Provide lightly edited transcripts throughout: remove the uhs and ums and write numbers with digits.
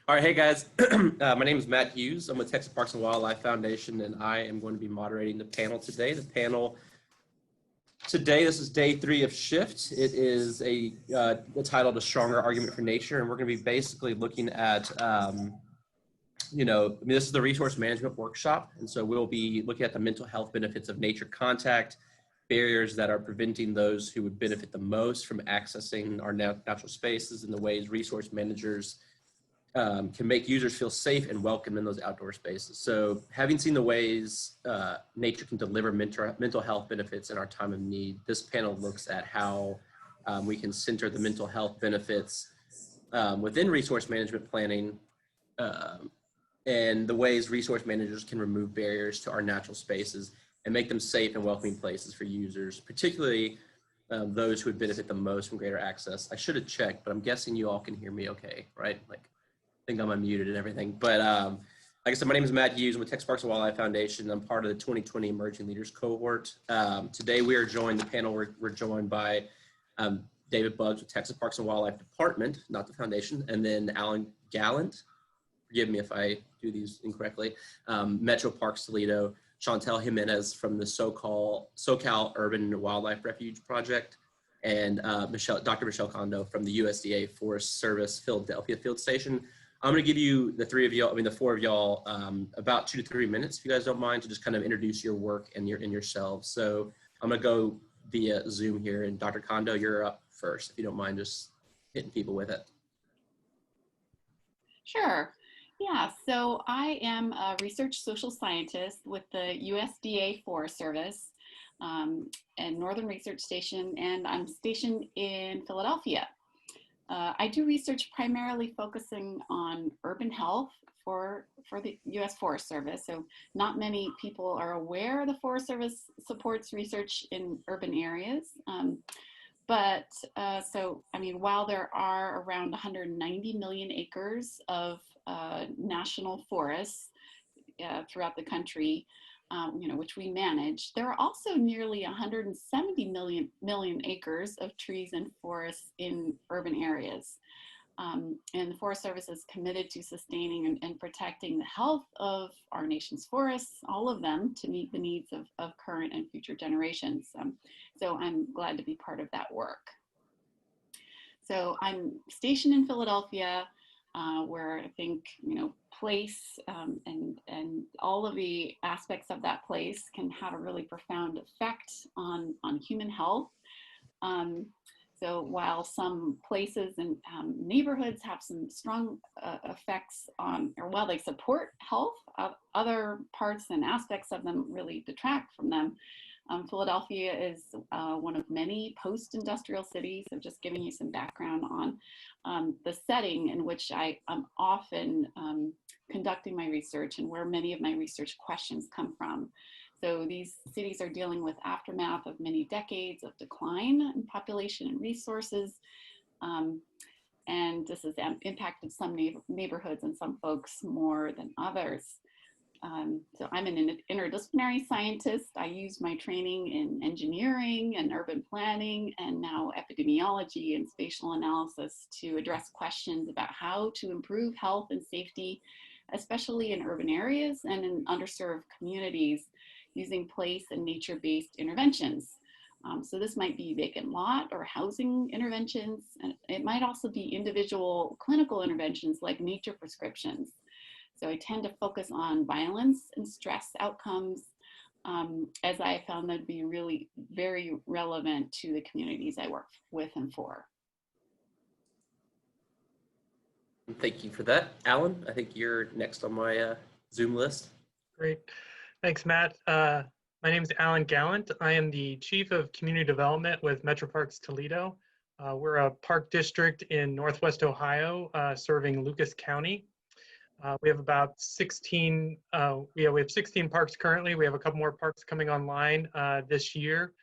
All right, hey guys. My name is Matt Hughes. I'm with Texas Parks and Wildlife Foundation, and I am going to be moderating the panel today. The panel today, this is day 3 of Shift. It is titled "A Stronger Argument for Nature," and we're going to be basically looking at, this is the resource management workshop, and so we'll be looking at the mental health benefits of nature contact, barriers that are preventing those who would benefit the most from accessing our natural spaces, and the ways resource managers can make users feel safe and welcome in those outdoor spaces. So having seen the ways nature can deliver mental health benefits in our time of need, this panel looks at how we can center the mental health benefits within resource management planning and the ways resource managers can remove barriers to our natural spaces and make them safe and welcoming places for users, particularly those who would benefit the most from greater access. I should have checked, but I'm guessing you all can hear me okay, right? I think I'm unmuted and everything. But like I said, my name is Matt Hughes. I'm with Texas Parks and Wildlife Foundation. I'm part of the 2020 Emerging Leaders Cohort. Today we are joined, the panel, we're joined by David Buggs with Texas Parks and Wildlife Department, not the foundation, and then Alan Gallant, forgive me if I do these incorrectly, Metro Parks Toledo, Chantelle Jimenez from the SoCal Urban Wildlife Refuge Project, and Dr. Michelle Kondo from the USDA Forest Service Philadelphia Field Station. I'm going to give you, the four of y'all, about 2 to 3 minutes, if you guys don't mind, to just kind of introduce your work and yourselves. So I'm going to go via Zoom here, and Dr. Kondo, you're up first, if you don't mind just hitting people with it. Sure. Yeah, so I am a research social scientist with the USDA Forest Service and Northern Research Station, and I'm stationed in Philadelphia. I do research primarily focusing on urban health for the U.S. Forest Service. So not many people are aware the Forest Service supports research in urban areas. While there are around 190 million acres of national forests throughout the country, which we manage, there are also nearly 170 million acres of trees and forests in urban areas. And the Forest Service is committed to sustaining and protecting the health of our nation's forests, all of them, to meet the needs of current and future generations. So I'm glad to be part of that work. So I'm stationed in Philadelphia, where I think, place and all of the aspects of that place can have a really profound effect on human health. So while some places and neighborhoods have some strong effects or while they support health, other parts and aspects of them really detract from them. Philadelphia is one of many post-industrial cities. So just giving you some background on the setting in which I am often conducting my research and where many of my research questions come from. So these cities are dealing with aftermath of many decades of decline in population and resources. And this has impacted some neighborhoods and some folks more than others. So I'm an interdisciplinary scientist. I use my training in engineering and urban planning and now epidemiology and spatial analysis to address questions about how to improve health and safety, especially in urban areas and in underserved communities, using place and nature-based interventions. So this might be vacant lot or housing interventions, and it might also be individual clinical interventions like nature prescriptions. So I tend to focus on violence and stress outcomes, as I found them to be really very relevant to the communities I work with and for. Thank you for that. Alan, I think you're next on my Zoom list. Great. Thanks, Matt. My name is Alan Gallant. I am the Chief of Community Development with Metro Parks Toledo. We're a park district in Northwest Ohio, serving Lucas County. We have about 16, we have 16 parks currently. We have a couple more parks coming online this year.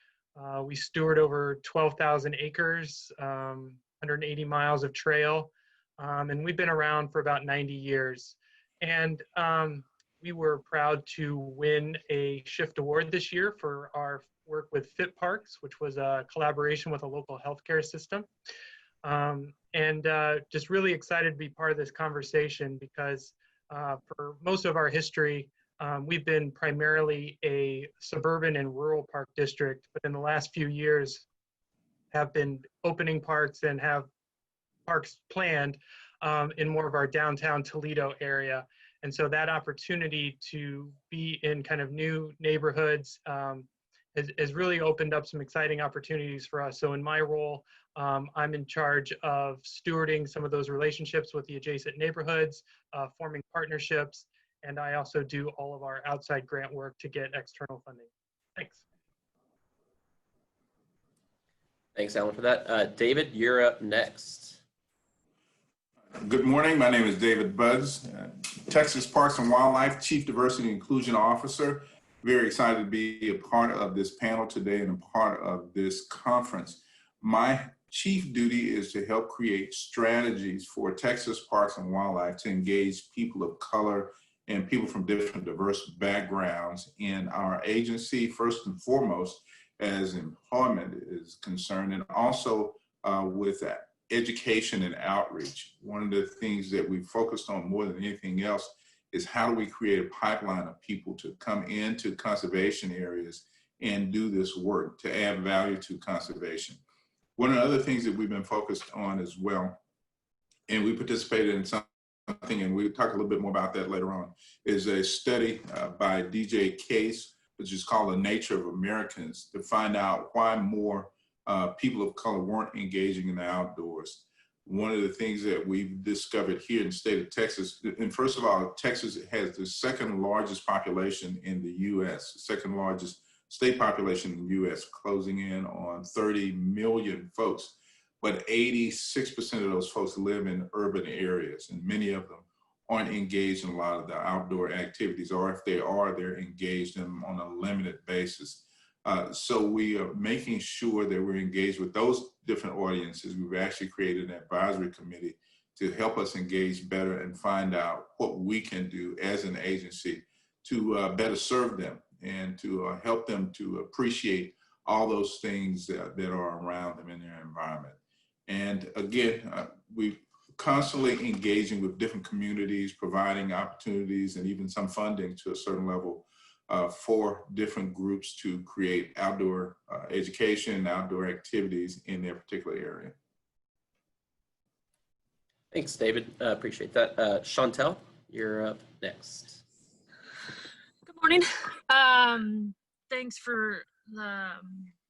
We steward over 12,000 acres, 180 miles of trail, and we've been around for about 90 years. And we were proud to win a Shift Award this year for our work with Fit Parks, which was a collaboration with a local healthcare system. and just really excited to be part of this conversation because for most of our history, we've been primarily a suburban and rural park district, but in the last few years have been opening parks and have parks planned in more of our downtown Toledo area. And so that opportunity to be in kind of new neighborhoods has really opened up some exciting opportunities for us. So in my role, I'm in charge of stewarding some of those relationships with the adjacent neighborhoods, forming partnerships, and I also do all of our outside grant work to get external funding. Thanks. Thanks, Alan, for that. David, you're up next. Good morning. My name is David Buds, Texas Parks and Wildlife Chief Diversity and Inclusion Officer. Very excited to be a part of this panel today and a part of this conference. My chief duty is to help create strategies for Texas Parks and Wildlife to engage people of color and people from different diverse backgrounds in our agency, first and foremost, as employment is concerned, and also with education and outreach. One of the things that we focused on more than anything else is how do we create a pipeline of people to come into conservation areas and do this work to add value to conservation. One of the other things that we've been focused on as well, and we participated in something, and we'll talk a little bit more about that later on, is a study by DJ Case, which is called The Nature of Americans, to find out why more people of color weren't engaging in the outdoors. One of the things that we've discovered here in the state of Texas, and first of all, Texas has the second largest population in the US, second largest state population in the US, closing in on 30 million folks. But 86% of those folks live in urban areas, and many of them aren't engaged in a lot of the outdoor activities, or if they are, they're engaged in them on a limited basis. So we are making sure that we're engaged with those different audiences. We've actually created an advisory committee to help us engage better and find out what we can do as an agency to better serve them and to help them to appreciate all those things that are around them in their environment. And again, we're constantly engaging with different communities, providing opportunities and even some funding to a certain level for different groups to create outdoor education and outdoor activities in their particular area. Thanks, David. Appreciate that. Chantelle, you're up next. Good morning. Thanks for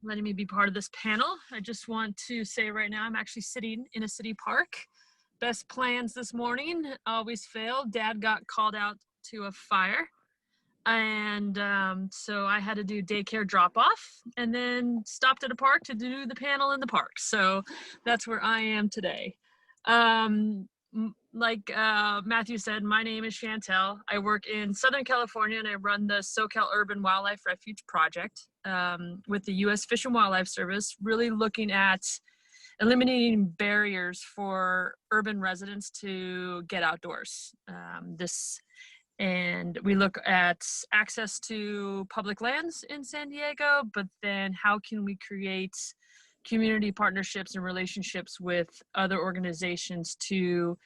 letting me be part of this panel. I just want to say right now, I'm actually sitting in a city park. Best plans this morning always fail. Dad got called out to a fire. And so I had to do daycare drop off and then stopped at a park to do the panel in the park. So that's where I am today. Like Matthew said, my name is Chantelle. I work in Southern California and I run the SoCal Urban Wildlife Refuge Project with the U.S. Fish and Wildlife Service, really looking at eliminating barriers for urban residents to get outdoors. And we look at access to public lands in San Diego, but then how can we create community partnerships and relationships with other organizations to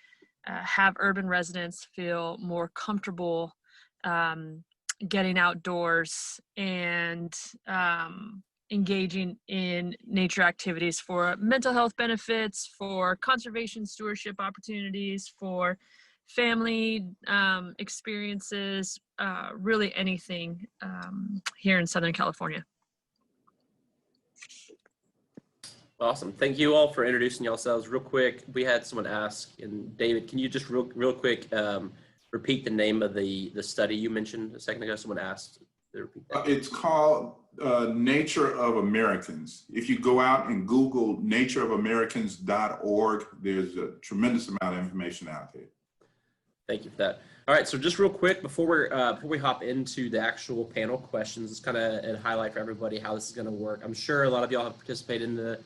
have urban residents feel more comfortable getting outdoors and engaging in nature activities for mental health benefits, for conservation stewardship opportunities, for family experiences, really anything here in Southern California. Awesome. Thank you all for introducing yourselves. Real quick, we had someone ask, and David, can you just real quick repeat the name of the study you mentioned a second ago? Someone asked to repeat that. It's called Nature of Americans. If you go out and Google natureofamericans.org, there's a tremendous amount of information out there. Thank you for that. All right, so just real quick before we hop into the actual panel questions, let's kind of highlight for everybody how this is going to work. I'm sure a lot of y'all have participated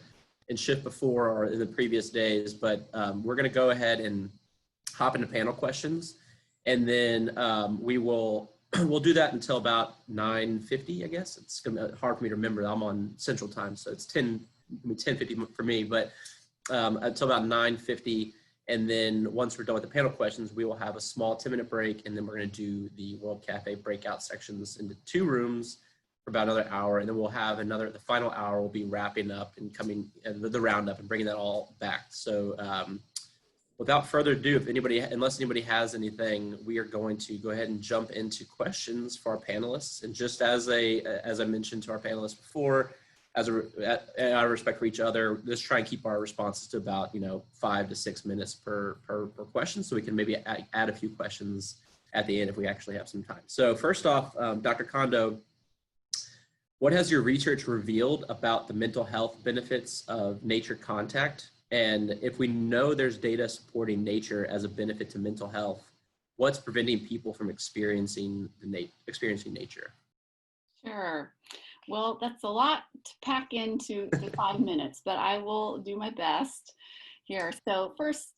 in Shift before or in the previous days, but we're going to go ahead and hop into panel questions, and then we'll do that until about 9:50, I guess. It's going to be hard for me to remember. I'm on Central Time, so it's 10:50 for me, but until about 9:50. And then once we're done with the panel questions, we will have a small 10-minute break. And then we're going to do the World Cafe breakout sections into 2 rooms for about another hour. And then we'll have the final hour will be wrapping up and coming the roundup and bringing that all back. So without further ado, unless anybody has anything, we are going to go ahead and jump into questions for our panelists. And just as I mentioned to our panelists before, out of respect for each other, let's try and keep our responses to about 5 to 6 minutes per question, so we can maybe add a few questions at the end if we actually have some time. So first off, Dr. Kondo, what has your research revealed about the mental health benefits of nature contact? And if we know there's data supporting nature as a benefit to mental health, what's preventing people from experiencing nature? Sure. Well, that's a lot to pack into 5 minutes, but I will do my best here. So first,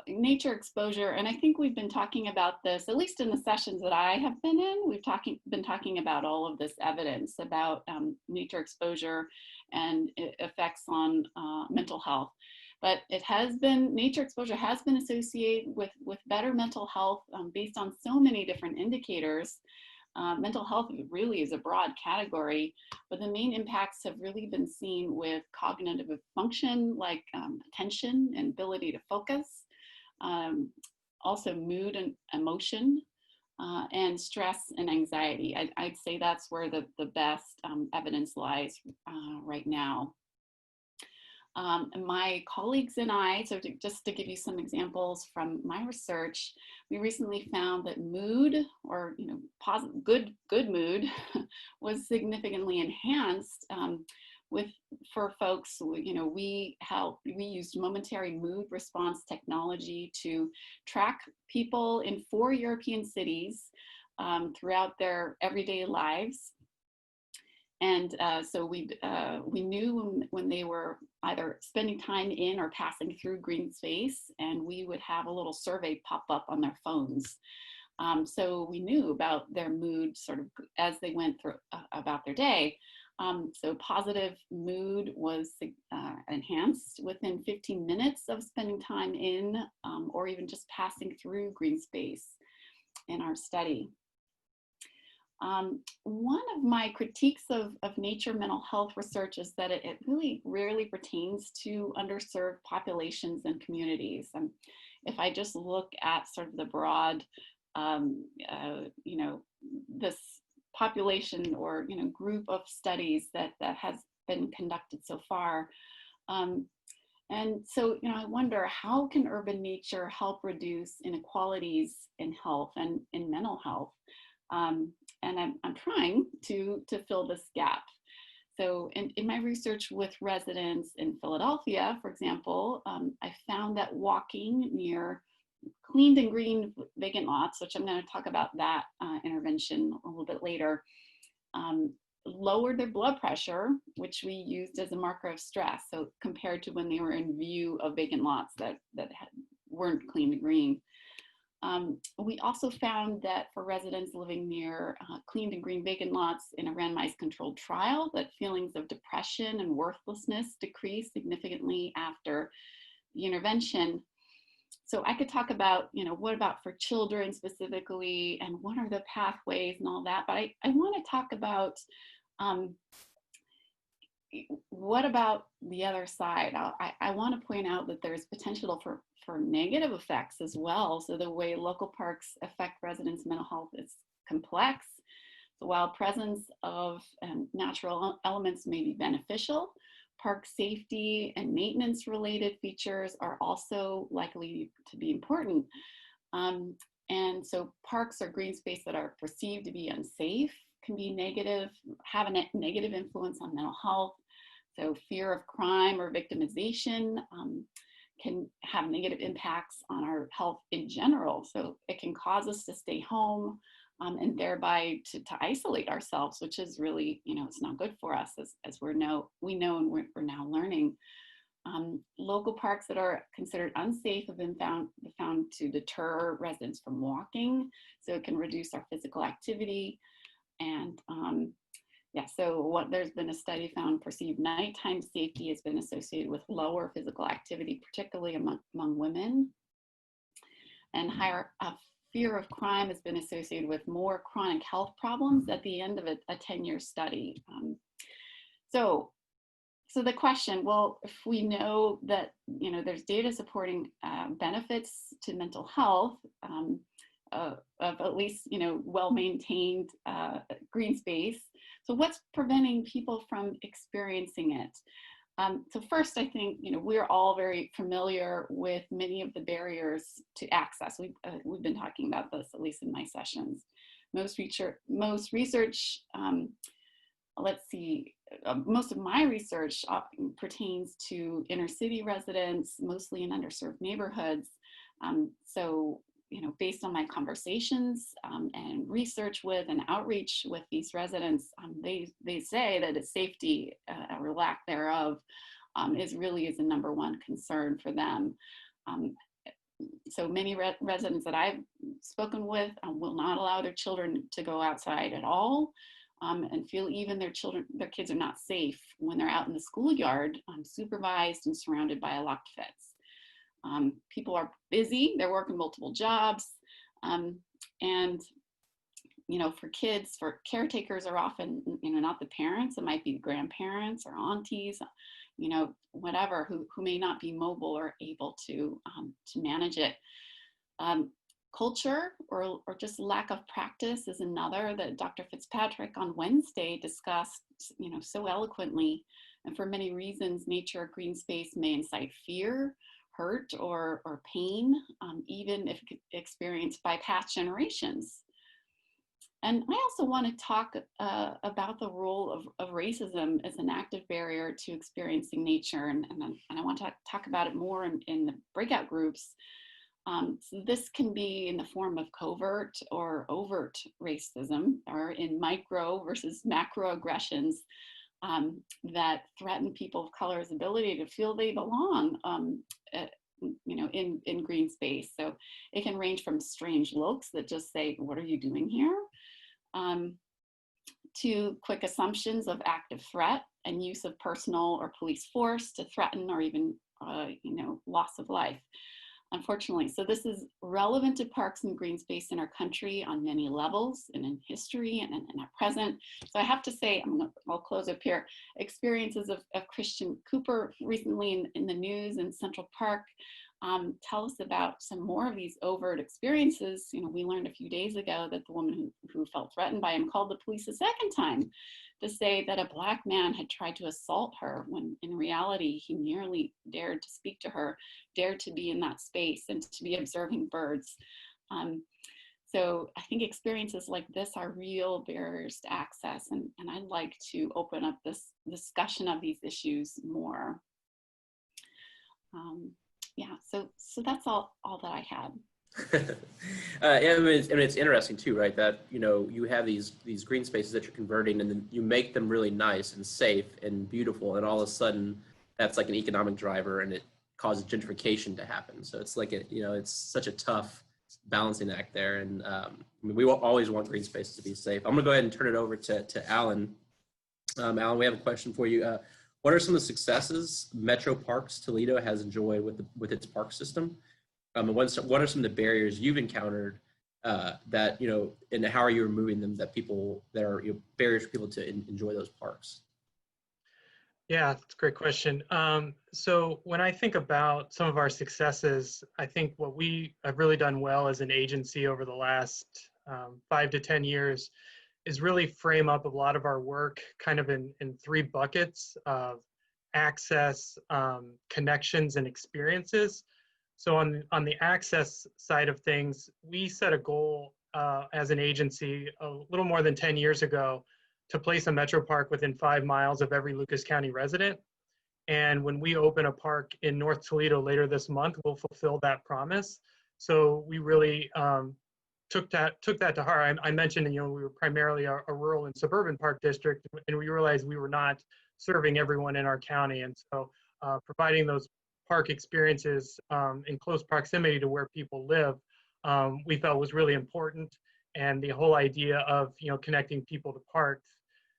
nature exposure, and I think we've been talking about this, at least in the sessions that I have been in, we've been talking about all of this evidence about nature exposure and effects on mental health. But nature exposure has been associated with better mental health based on so many different indicators. Mental health really is a broad category, but the main impacts have really been seen with cognitive function, like attention and ability to focus, also mood and emotion, and stress and anxiety. I'd say that's where the best evidence lies right now. My colleagues and I, just to give you some examples from my research, we recently found that mood, or positive, good mood, was significantly enhanced for folks. We used momentary mood response technology to track people in 4 European cities throughout their everyday lives. And so we knew when they were either spending time in or passing through green space, and we would have a little survey pop up on their phones. So we knew about their mood sort of as they went through about their day. So positive mood was enhanced within 15 minutes of spending time in or even just passing through green space in our study. One of my critiques of nature mental health research is that it really rarely pertains to underserved populations and communities. And if I just look at sort of the broad, this population or group of studies that has been conducted so far. And so, I wonder, how can urban nature help reduce inequalities in health and in mental health? And I'm trying to fill this gap. So in my research with residents in Philadelphia, for example, I found that walking near cleaned and green vacant lots, which I'm going to talk about that intervention a little bit later, lowered their blood pressure, which we used as a marker of stress. So compared to when they were in view of vacant lots that weren't clean and green. We also found that for residents living near cleaned and green vacant lots in a randomized controlled trial, that feelings of depression and worthlessness decreased significantly after the intervention. So I could talk about, what about for children specifically, and what are the pathways and all that, but I want to talk about what about the other side. I want to point out that there's potential for negative effects as well. So the way local parks affect residents' mental health is complex. So while presence of natural elements may be beneficial, park safety and maintenance related features are also likely to be important. And so parks or green space that are perceived to be unsafe can be negative, have a negative influence on mental health. So fear of crime or victimization can have negative impacts on our health in general. So it can cause us to stay home and thereby to isolate ourselves, which is really, it's not good for us as we know and we're now learning. Local parks that are considered unsafe have been found to deter residents from walking. So it can reduce our physical activity. And Yeah, so there's been a study found perceived nighttime safety has been associated with lower physical activity, particularly among women, and higher fear of crime has been associated with more chronic health problems at the end of a 10-year study. So the question, well, if we know that, there's data supporting benefits to mental health of at least, well-maintained green space, so what's preventing people from experiencing it? So first, I think, we're all very familiar with many of the barriers to access. We've been talking about this, at least in my sessions. Most research, let's see, most of my research pertains to inner city residents, mostly in underserved neighborhoods. So, based on my conversations and research with and outreach with these residents, they say that it's safety or lack thereof is the number one concern for them. So many residents that I've spoken with will not allow their children to go outside at all. And feel even their kids are not safe when they're out in the schoolyard, supervised and surrounded by a locked fence. People are busy, they're working multiple jobs. And, for kids, for caretakers are often, not the parents, it might be grandparents or aunties, whatever, who may not be mobile or able to manage it. Culture or just lack of practice is another that Dr. Fitzpatrick on Wednesday discussed, so eloquently. And for many reasons, nature or green space may incite fear, hurt, or pain, even if experienced by past generations. And I also want to talk about the role of racism as an active barrier to experiencing nature. And I want to talk about it more in the breakout groups. So this can be in the form of covert or overt racism, or in micro versus macro aggressions that threaten people of color's ability to feel they belong, in green space. So it can range from strange looks that just say, "What are you doing here?" To quick assumptions of active threat and use of personal or police force to threaten or even, loss of life. Unfortunately, so this is relevant to parks and green space in our country on many levels and in history and in our present. So I have to say, I'll close up here, experiences of Christian Cooper recently in the news in Central Park tell us about some more of these overt experiences. We learned a few days ago that the woman who felt threatened by him called the police a second time to say that a Black man had tried to assault her, when in reality he merely dared to speak to her, dared to be in that space and to be observing birds. So I think experiences like this are real barriers to access, and I'd like to open up this discussion of these issues more. Yeah, so that's all that I had. Yeah, it's interesting too, right? That you have these green spaces that you're converting, and then you make them really nice and safe and beautiful, and all of a sudden that's like an economic driver, and it causes gentrification to happen. So it's like it's such a tough balancing act there, and we will always want green spaces to be safe. I'm gonna go ahead and turn it over to Alan. Alan, we have a question for you. What are some of the successes Metro Parks Toledo has enjoyed with its park system? And what are some of the barriers you've encountered that, and how are you removing them that are barriers for people to enjoy those parks? Yeah, that's a great question. So when I think about some of our successes, I think what we have really done well as an agency over the last 5 to 10 years is really frame up a lot of our work kind of in 3 buckets of access, connections, and experiences. So on the access side of things, we set a goal as an agency a little more than 10 years ago to place a Metro Park within 5 miles of every Lucas County resident. And when we open a park in North Toledo later this month, we'll fulfill that promise. So we really took that to heart. I mentioned, we were primarily a rural and suburban park district, and we realized we were not serving everyone in our county. And so providing those park experiences in close proximity to where people live, we felt was really important. And the whole idea of, connecting people to parks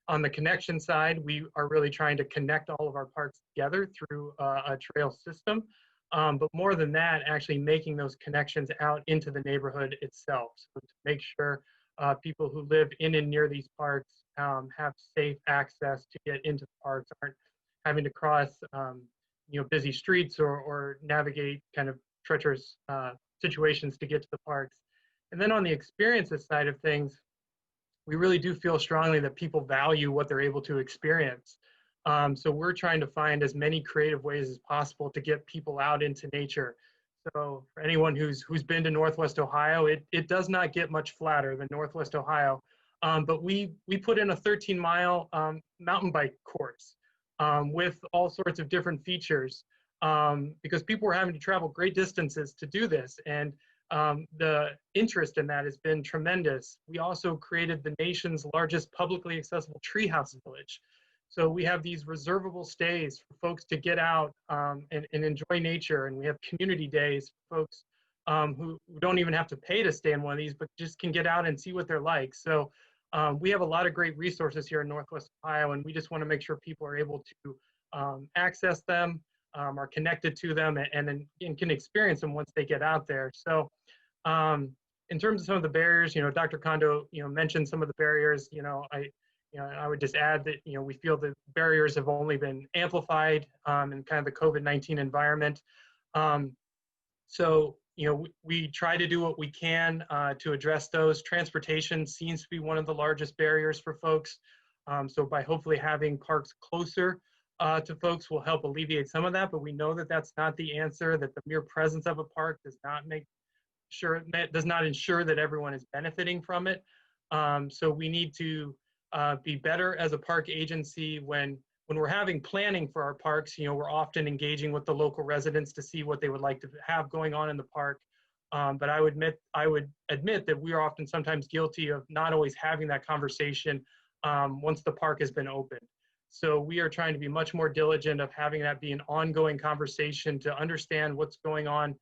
On the connection side, we are really trying to connect all of our parks together through a trail system. But more than that, actually making those connections out into the neighborhood itself. So to make sure people who live in and near these parks have safe access to get into the parks, aren't having to cross busy streets or navigate kind of treacherous situations to get to the parks. And then on the experiences side of things, we really do feel strongly that people value what they're able to experience. So we're trying to find as many creative ways as possible to get people out into nature. So for anyone who's been to Northwest Ohio, it does not get much flatter than Northwest Ohio. But we put in a 13-mile mountain bike course with all sorts of different features because people were having to travel great distances to do this. And the interest in that has been tremendous. We also created the nation's largest publicly accessible treehouse village. So we have these reservable stays for folks to get out and enjoy nature. And we have community days for folks who don't even have to pay to stay in one of these, but just can get out and see what they're like. So we have a lot of great resources here in Northwest Ohio, and we just want to make sure people are able to access them, are connected to them, and can experience them once they get out there. So in terms of some of the barriers, Dr. Kondo, mentioned some of the barriers. I would just add that, we feel that barriers have only been amplified in kind of the COVID-19 environment. So, we try to do what we can to address those. Transportation seems to be one of the largest barriers for folks. So by hopefully having parks closer to folks will help alleviate some of that, but we know that that's not the answer, that the mere presence of a park does not ensure that everyone is benefiting from it. So we need to be better as a park agency when we're having planning for our parks. We're often engaging with the local residents to see what they would like to have going on in the park. But I would admit that we are often sometimes guilty of not always having that conversation once the park has been opened. So we are trying to be much more diligent of having that be an ongoing conversation to understand what's going on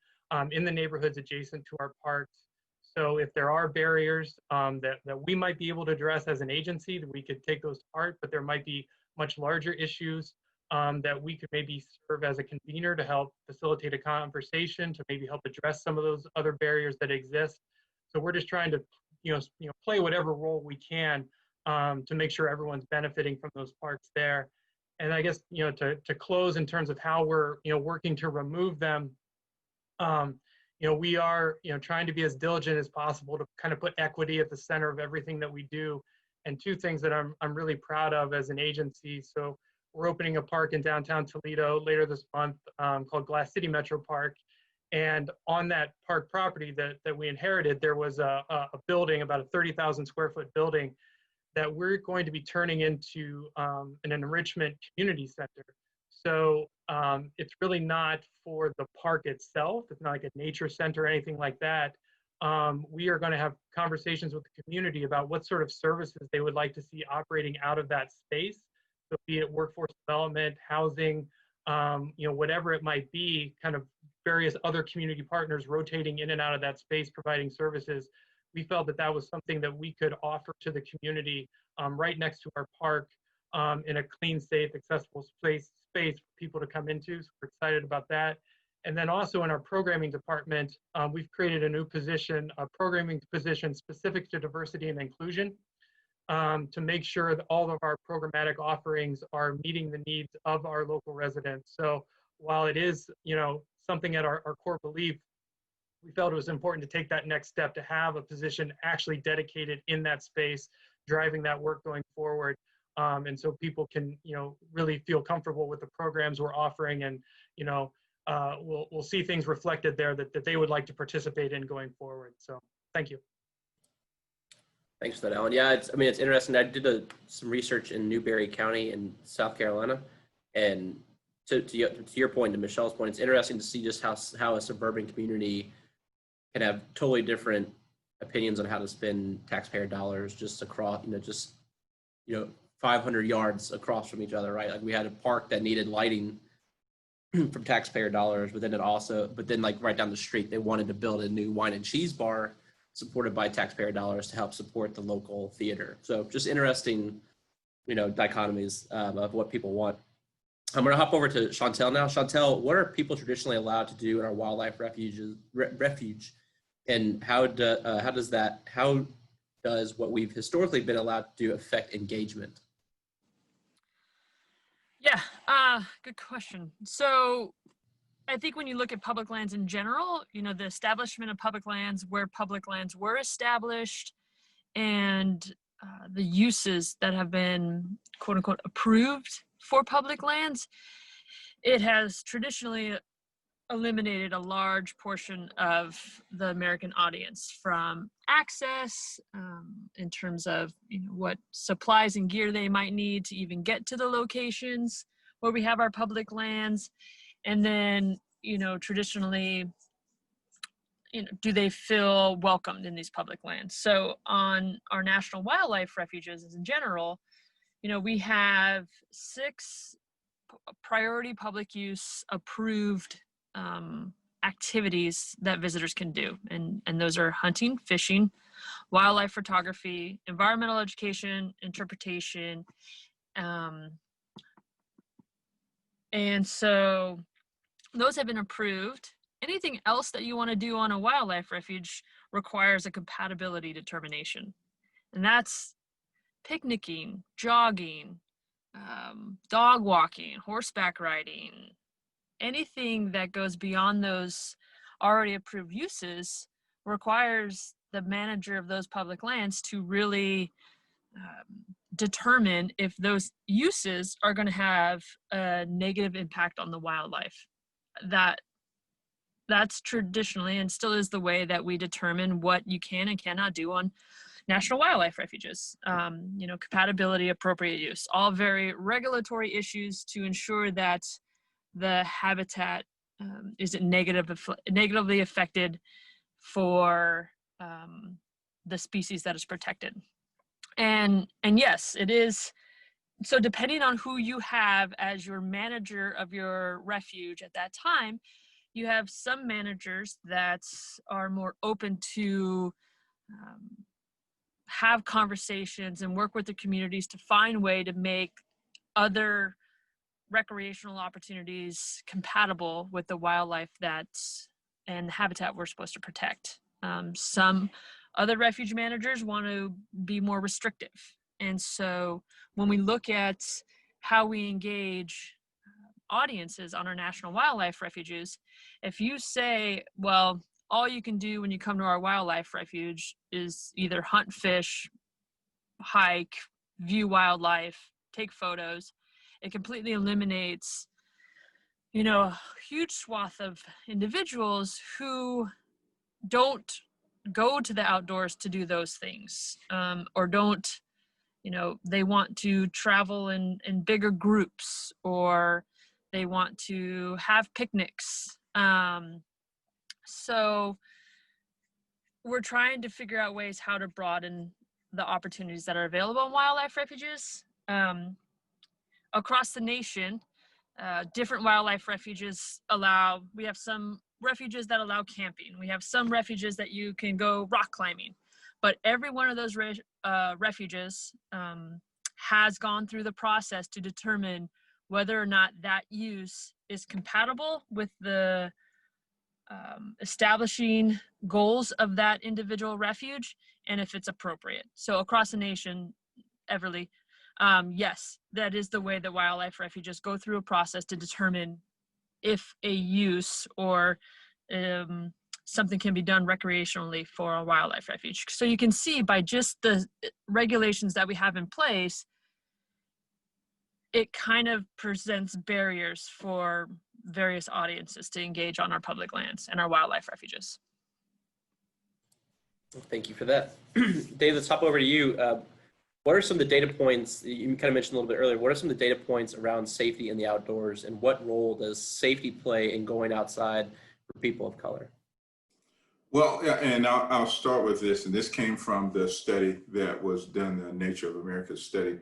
in the neighborhoods adjacent to our parks. So if there are barriers that we might be able to address as an agency, that we could take those to heart, but there might be much larger issues that we could maybe serve as a convener to help facilitate a conversation, to maybe help address some of those other barriers that exist. So we're just trying to play whatever role we can to make sure everyone's benefiting from those parks there. And I guess to close in terms of how we're working to remove them, we are trying to be as diligent as possible to kind of put equity at the center of everything that we do. And two things that I'm really proud of as an agency. So we're opening a park in downtown Toledo later this month called Glass City Metro Park. And on that park property that we inherited, there was a building, about a 30,000 square foot building, that we're going to be turning into an enrichment community center. So it's really not for the park itself. It's not like a nature center or anything like that. We are going to have conversations with the community about what sort of services they would like to see operating out of that space. So be it workforce development, housing, whatever it might be, kind of various other community partners rotating in and out of that space, providing services. We felt that that was something that we could offer to the community right next to our park in a clean, safe, accessible space for people to come into. So we're excited about that. And then also in our programming department, we've created a new position, a programming position specific to diversity and inclusion to make sure that all of our programmatic offerings are meeting the needs of our local residents. So while it is, something at our core belief, we felt it was important to take that next step to have a position actually dedicated in that space, driving that work going forward. And so people can, really feel comfortable with the programs we're offering, and, we'll see things reflected there that they would like to participate in going forward. So thank you. Thanks for that, Alan. Yeah, it's interesting. I did some research in Newberry County in South Carolina, and to your point, to Michelle's point, it's interesting to see just how a suburban community can have totally different opinions on how to spend taxpayer dollars just across, 500 yards across from each other, right? Like we had a park that needed lighting from taxpayer dollars, but then like right down the street, they wanted to build a new wine and cheese bar supported by taxpayer dollars to help support the local theater. So just interesting dichotomies of what people want. I'm going to hop over to Chantelle now. Chantelle, what are people traditionally allowed to do in our wildlife refuge, and how does what we've historically been allowed to do affect engagement? Yeah, good question. So I think when you look at public lands in general, the establishment of public lands, where public lands were established, and the uses that have been quote unquote approved for public lands, it has traditionally eliminated a large portion of the American audience from access, in terms of what supplies and gear they might need to even get to the locations where we have our public lands. And then traditionally, do they feel welcomed in these public lands? So on our national wildlife refuges in general, we have 6 priority public use approved activities that visitors can do. And those are hunting, fishing, wildlife photography, environmental education, interpretation. And so those have been approved. Anything else that you want to do on a wildlife refuge requires a compatibility determination. And that's picnicking, jogging, dog walking, horseback riding. Anything that goes beyond those already approved uses requires the manager of those public lands to really determine if those uses are going to have a negative impact on the wildlife. That's traditionally and still is the way that we determine what you can and cannot do on national wildlife refuges. Compatibility, appropriate use, all very regulatory issues to ensure that the habitat isn't negatively affected for the species that is protected. And yes, it is. So depending on who you have as your manager of your refuge at that time, you have some managers that are more open to have conversations and work with the communities to find a way to make other recreational opportunities compatible with the wildlife and habitat we're supposed to protect. Some other refuge managers want to be more restrictive. And so when we look at how we engage audiences on our national wildlife refuges, if you say, well, all you can do when you come to our wildlife refuge is either hunt, fish, hike, view wildlife, take photos, it completely eliminates, a huge swath of individuals who don't go to the outdoors to do those things, or don't, they want to travel in bigger groups, or they want to have picnics. So we're trying to figure out ways how to broaden the opportunities that are available in wildlife refuges. Across the nation, different wildlife refuges we have some refuges that allow camping. We have some refuges that you can go rock climbing. But every one of those refuges has gone through the process to determine whether or not that use is compatible with the establishing goals of that individual refuge, and if it's appropriate. So across the nation, Everly, yes, that is the way that wildlife refuges go through a process to determine if a use or something can be done recreationally for a wildlife refuge. So you can see by just the regulations that we have in place, it kind of presents barriers for various audiences to engage on our public lands and our wildlife refuges. Thank you for that. Dave, let's hop over to you. What are some of the data points, you kind of mentioned a little bit earlier, what are some of the data points around safety in the outdoors, and what role does safety play in going outside for people of color? Well, yeah, and I'll start with this, and this came from the study that was done, the Nature of America study,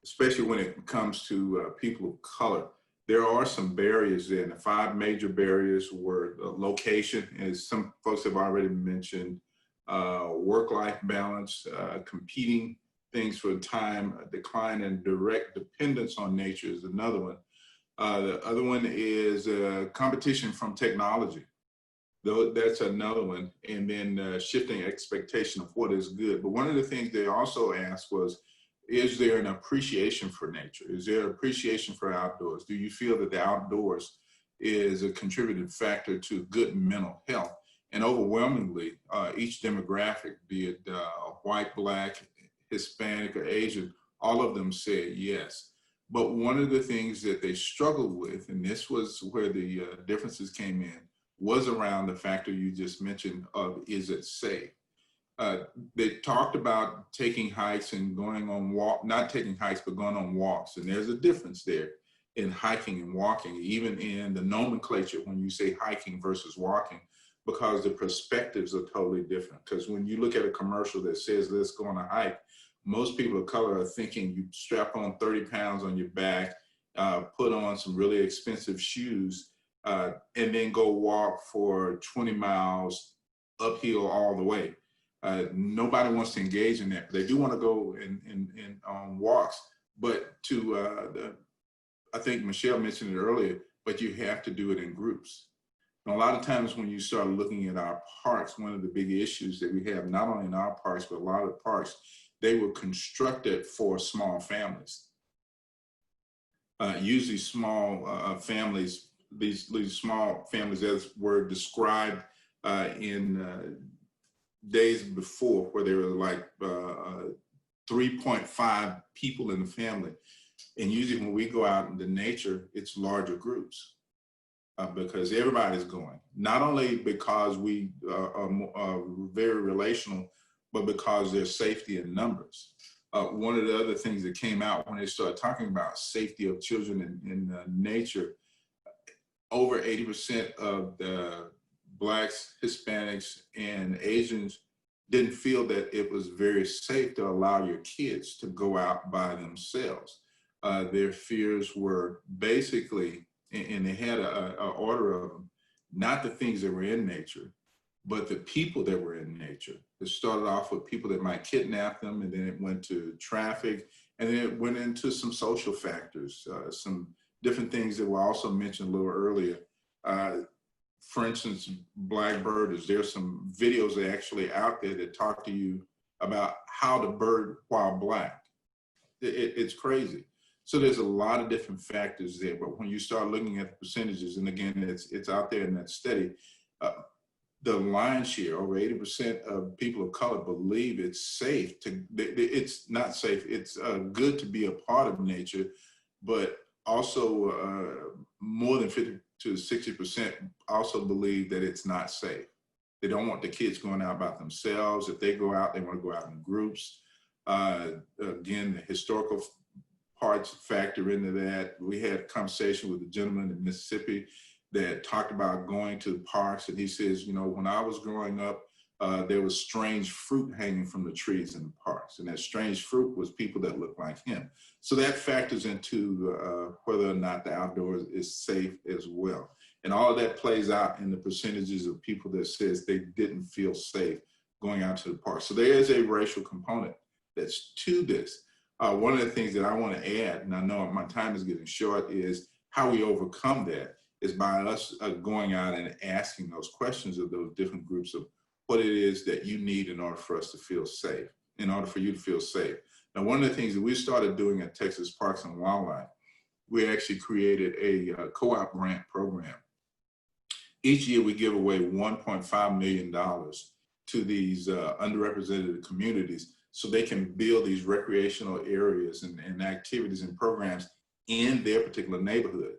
especially when it comes to people of color. There are some barriers there, and the 5 major barriers were location, as some folks have already mentioned, work-life balance, competing things for a time, a decline in direct dependence on nature is another one. The other one is competition from technology. That's another one. And then shifting expectation of what is good. But one of the things they also asked was, is there an appreciation for nature? Is there an appreciation for outdoors? Do you feel that the outdoors is a contributing factor to good mental health? And overwhelmingly, each demographic, be it white, Black, Hispanic, or Asian, all of them said yes. But one of the things that they struggled with, and this was where the differences came in, was around the factor you just mentioned of, is it safe? They talked about taking hikes and going on not taking hikes, but going on walks. And there's a difference there in hiking and walking, even in the nomenclature when you say hiking versus walking, because the perspectives are totally different. Because when you look at a commercial that says, let's go on a hike, most people of color are thinking you strap on 30 pounds on your back, put on some really expensive shoes, and then go walk for 20 miles uphill all the way. Nobody wants to engage in that. They do want to go on walks, but I think Michelle mentioned it earlier, but you have to do it in groups. And a lot of times when you start looking at our parks, one of the big issues that we have, not only in our parks, but a lot of parks, they were constructed for small families. Usually small families, these small families as were described in days before, where there were like 3.5 people in the family. And usually when we go out into nature, it's larger groups because everybody's going, not only because we are very relational, but because there's safety in numbers. One of the other things that came out when they started talking about safety of children in nature, over 80% of the Blacks, Hispanics, and Asians didn't feel that it was very safe to allow your kids to go out by themselves. Their fears were basically, and they had an order of them, not the things that were in nature, but the people that were in nature. It started off with people that might kidnap them, and then it went to traffic, and then it went into some social factors, some different things that were also mentioned a little earlier. For instance, black birders, there's some videos that are actually out there that talk to you about how to bird while Black. It's crazy. So there's a lot of different factors there, but when you start looking at the percentages, and again, it's out there in that study, the lion's share, over 80% of people of color believe it's safe to, it's not safe, it's good to be a part of nature, but also more than 50 to 60% also believe that it's not safe. They don't want the kids going out by themselves. If they go out, they want to go out in groups. Again, the historical parts factor into that. We had a conversation with a gentleman in Mississippi that talked about going to the parks, and he says, you know, when I was growing up, there was strange fruit hanging from the trees in the parks, and that strange fruit was people that looked like him. So that factors into whether or not the outdoors is safe as well. And all of that plays out in the percentages of people that says they didn't feel safe going out to the park. So there is a racial component that's to this. One of the things that I want to add, and I know my time is getting short, is how we overcome that is by us going out and asking those questions of those different groups of what it is that you need in order for us to feel safe, in order for you to feel safe. Now, one of the things that we started doing at Texas Parks and Wildlife, we actually created a co-op grant program. Each year we give away $1.5 million to these underrepresented communities so they can build these recreational areas and activities and programs in their particular neighborhood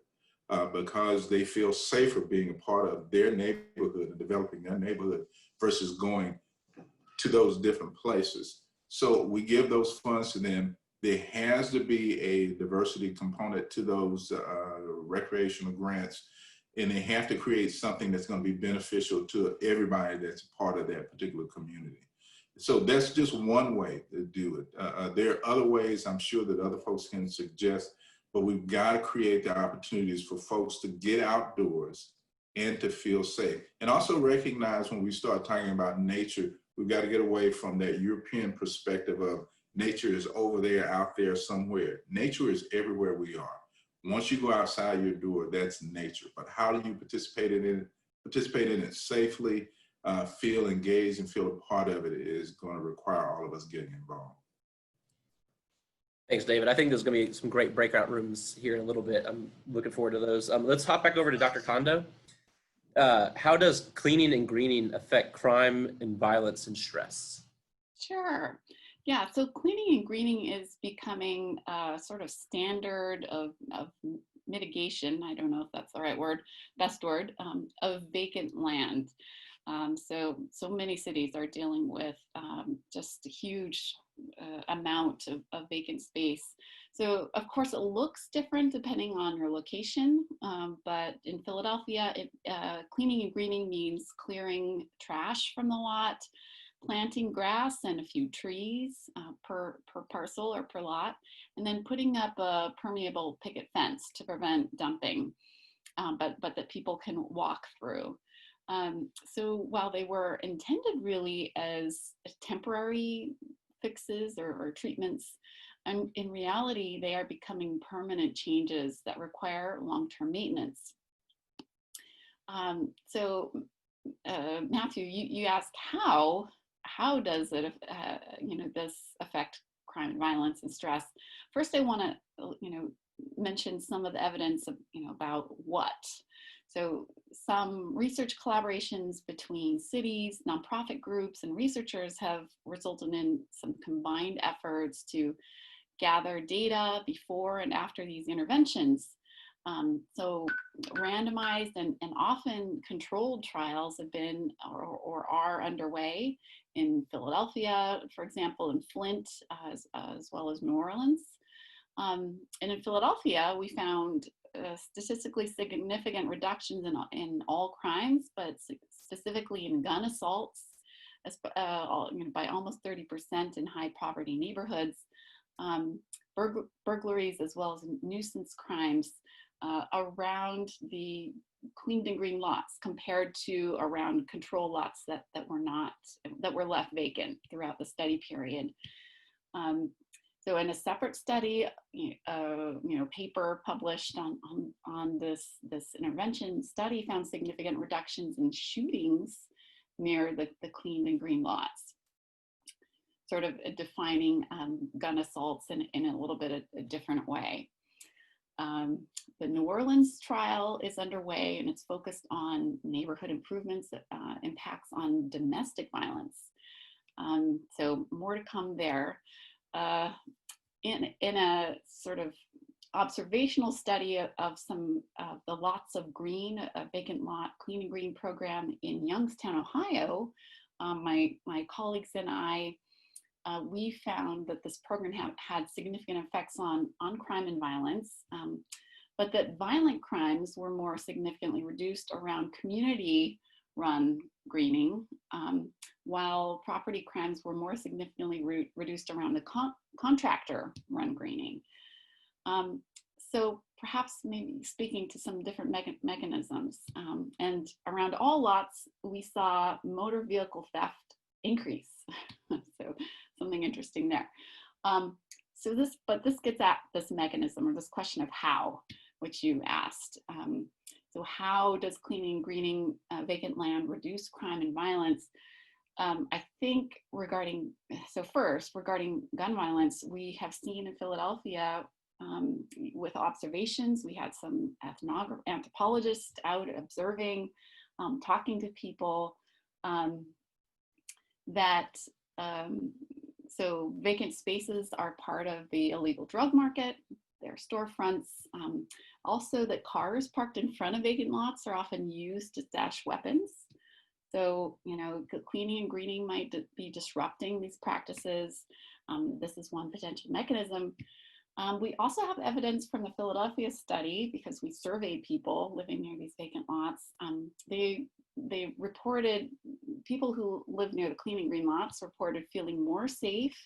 because they feel safer being a part of their neighborhood and developing their neighborhood versus going to those different places. So we give those funds to them. There has to be a diversity component to those recreational grants, and they have to create something that's going to be beneficial to everybody that's part of that particular community. So that's just one way to do it. There are other ways I'm sure that other folks can suggest, but we've got to create the opportunities for folks to get outdoors and to feel safe. And also recognize when we start talking about nature, we've got to get away from that European perspective of nature is over there, out there somewhere. Nature is everywhere we are. Once you go outside your door, that's nature. But how do you participate in it safely, feel engaged and feel a part of it is going to require all of us getting involved. Thanks, David. I think there's going to be some great breakout rooms here in a little bit. I'm looking forward to those. Let's hop back over to Dr. Kondo. How does cleaning and greening affect crime and violence and stress? Sure. Yeah, so cleaning and greening is becoming a sort of standard of mitigation. I don't know if that's the right word, best word, of vacant land. So many cities are dealing with just a huge amount of vacant space. So of course it looks different depending on your location, but in Philadelphia, cleaning and greening means clearing trash from the lot, planting grass and a few trees per parcel or per lot, and then putting up a permeable picket fence to prevent dumping, but that people can walk through. So while they were intended really as temporary fixes or treatments, in reality, they are becoming permanent changes that require long-term maintenance. Matthew, you asked how does it, this affect crime and violence and stress? First, I want to, mention some of the evidence of, about what. So some research collaborations between cities, nonprofit groups, and researchers have resulted in some combined efforts to gather data before and after these interventions. So randomized and often controlled trials have been or are underway in Philadelphia, for example, in Flint, as well as New Orleans. And in Philadelphia, we found statistically significant reductions in all crimes, but specifically in gun assaults, by almost 30% in high poverty neighborhoods, burglaries, as well as nuisance crimes around the cleaned and green lots compared to around control lots that were left vacant throughout the study period. So in a separate study, paper published on this intervention study found significant reductions in shootings near the cleaned and green lots, sort of defining gun assaults in a little bit a different way. The New Orleans trial is underway, and it's focused on neighborhood improvements that impacts on domestic violence. So more to come there. In a sort of observational study of some of the lots of green, a vacant lot clean and green program in Youngstown, Ohio, my colleagues and I, we found that this program had significant effects on crime and violence, but that violent crimes were more significantly reduced around community-run greening, while property crimes were more significantly reduced around the contractor-run greening. So perhaps maybe speaking to some different mechanisms, and around all lots, we saw motor vehicle theft increase. So something interesting there. But this gets at this mechanism, or this question of how, which you asked. So how does cleaning and greening vacant land reduce crime and violence? I think regarding gun violence, we have seen in Philadelphia with observations, we had some anthropologists out observing, talking to people, so vacant spaces are part of the illegal drug market. They're storefronts. Also, that cars parked in front of vacant lots are often used to stash weapons. So, cleaning and greening might be disrupting these practices. This is one potential mechanism. We also have evidence from the Philadelphia study, because we surveyed people living near these vacant lots. They reported, people who live near the clean and green lots reported feeling more safe,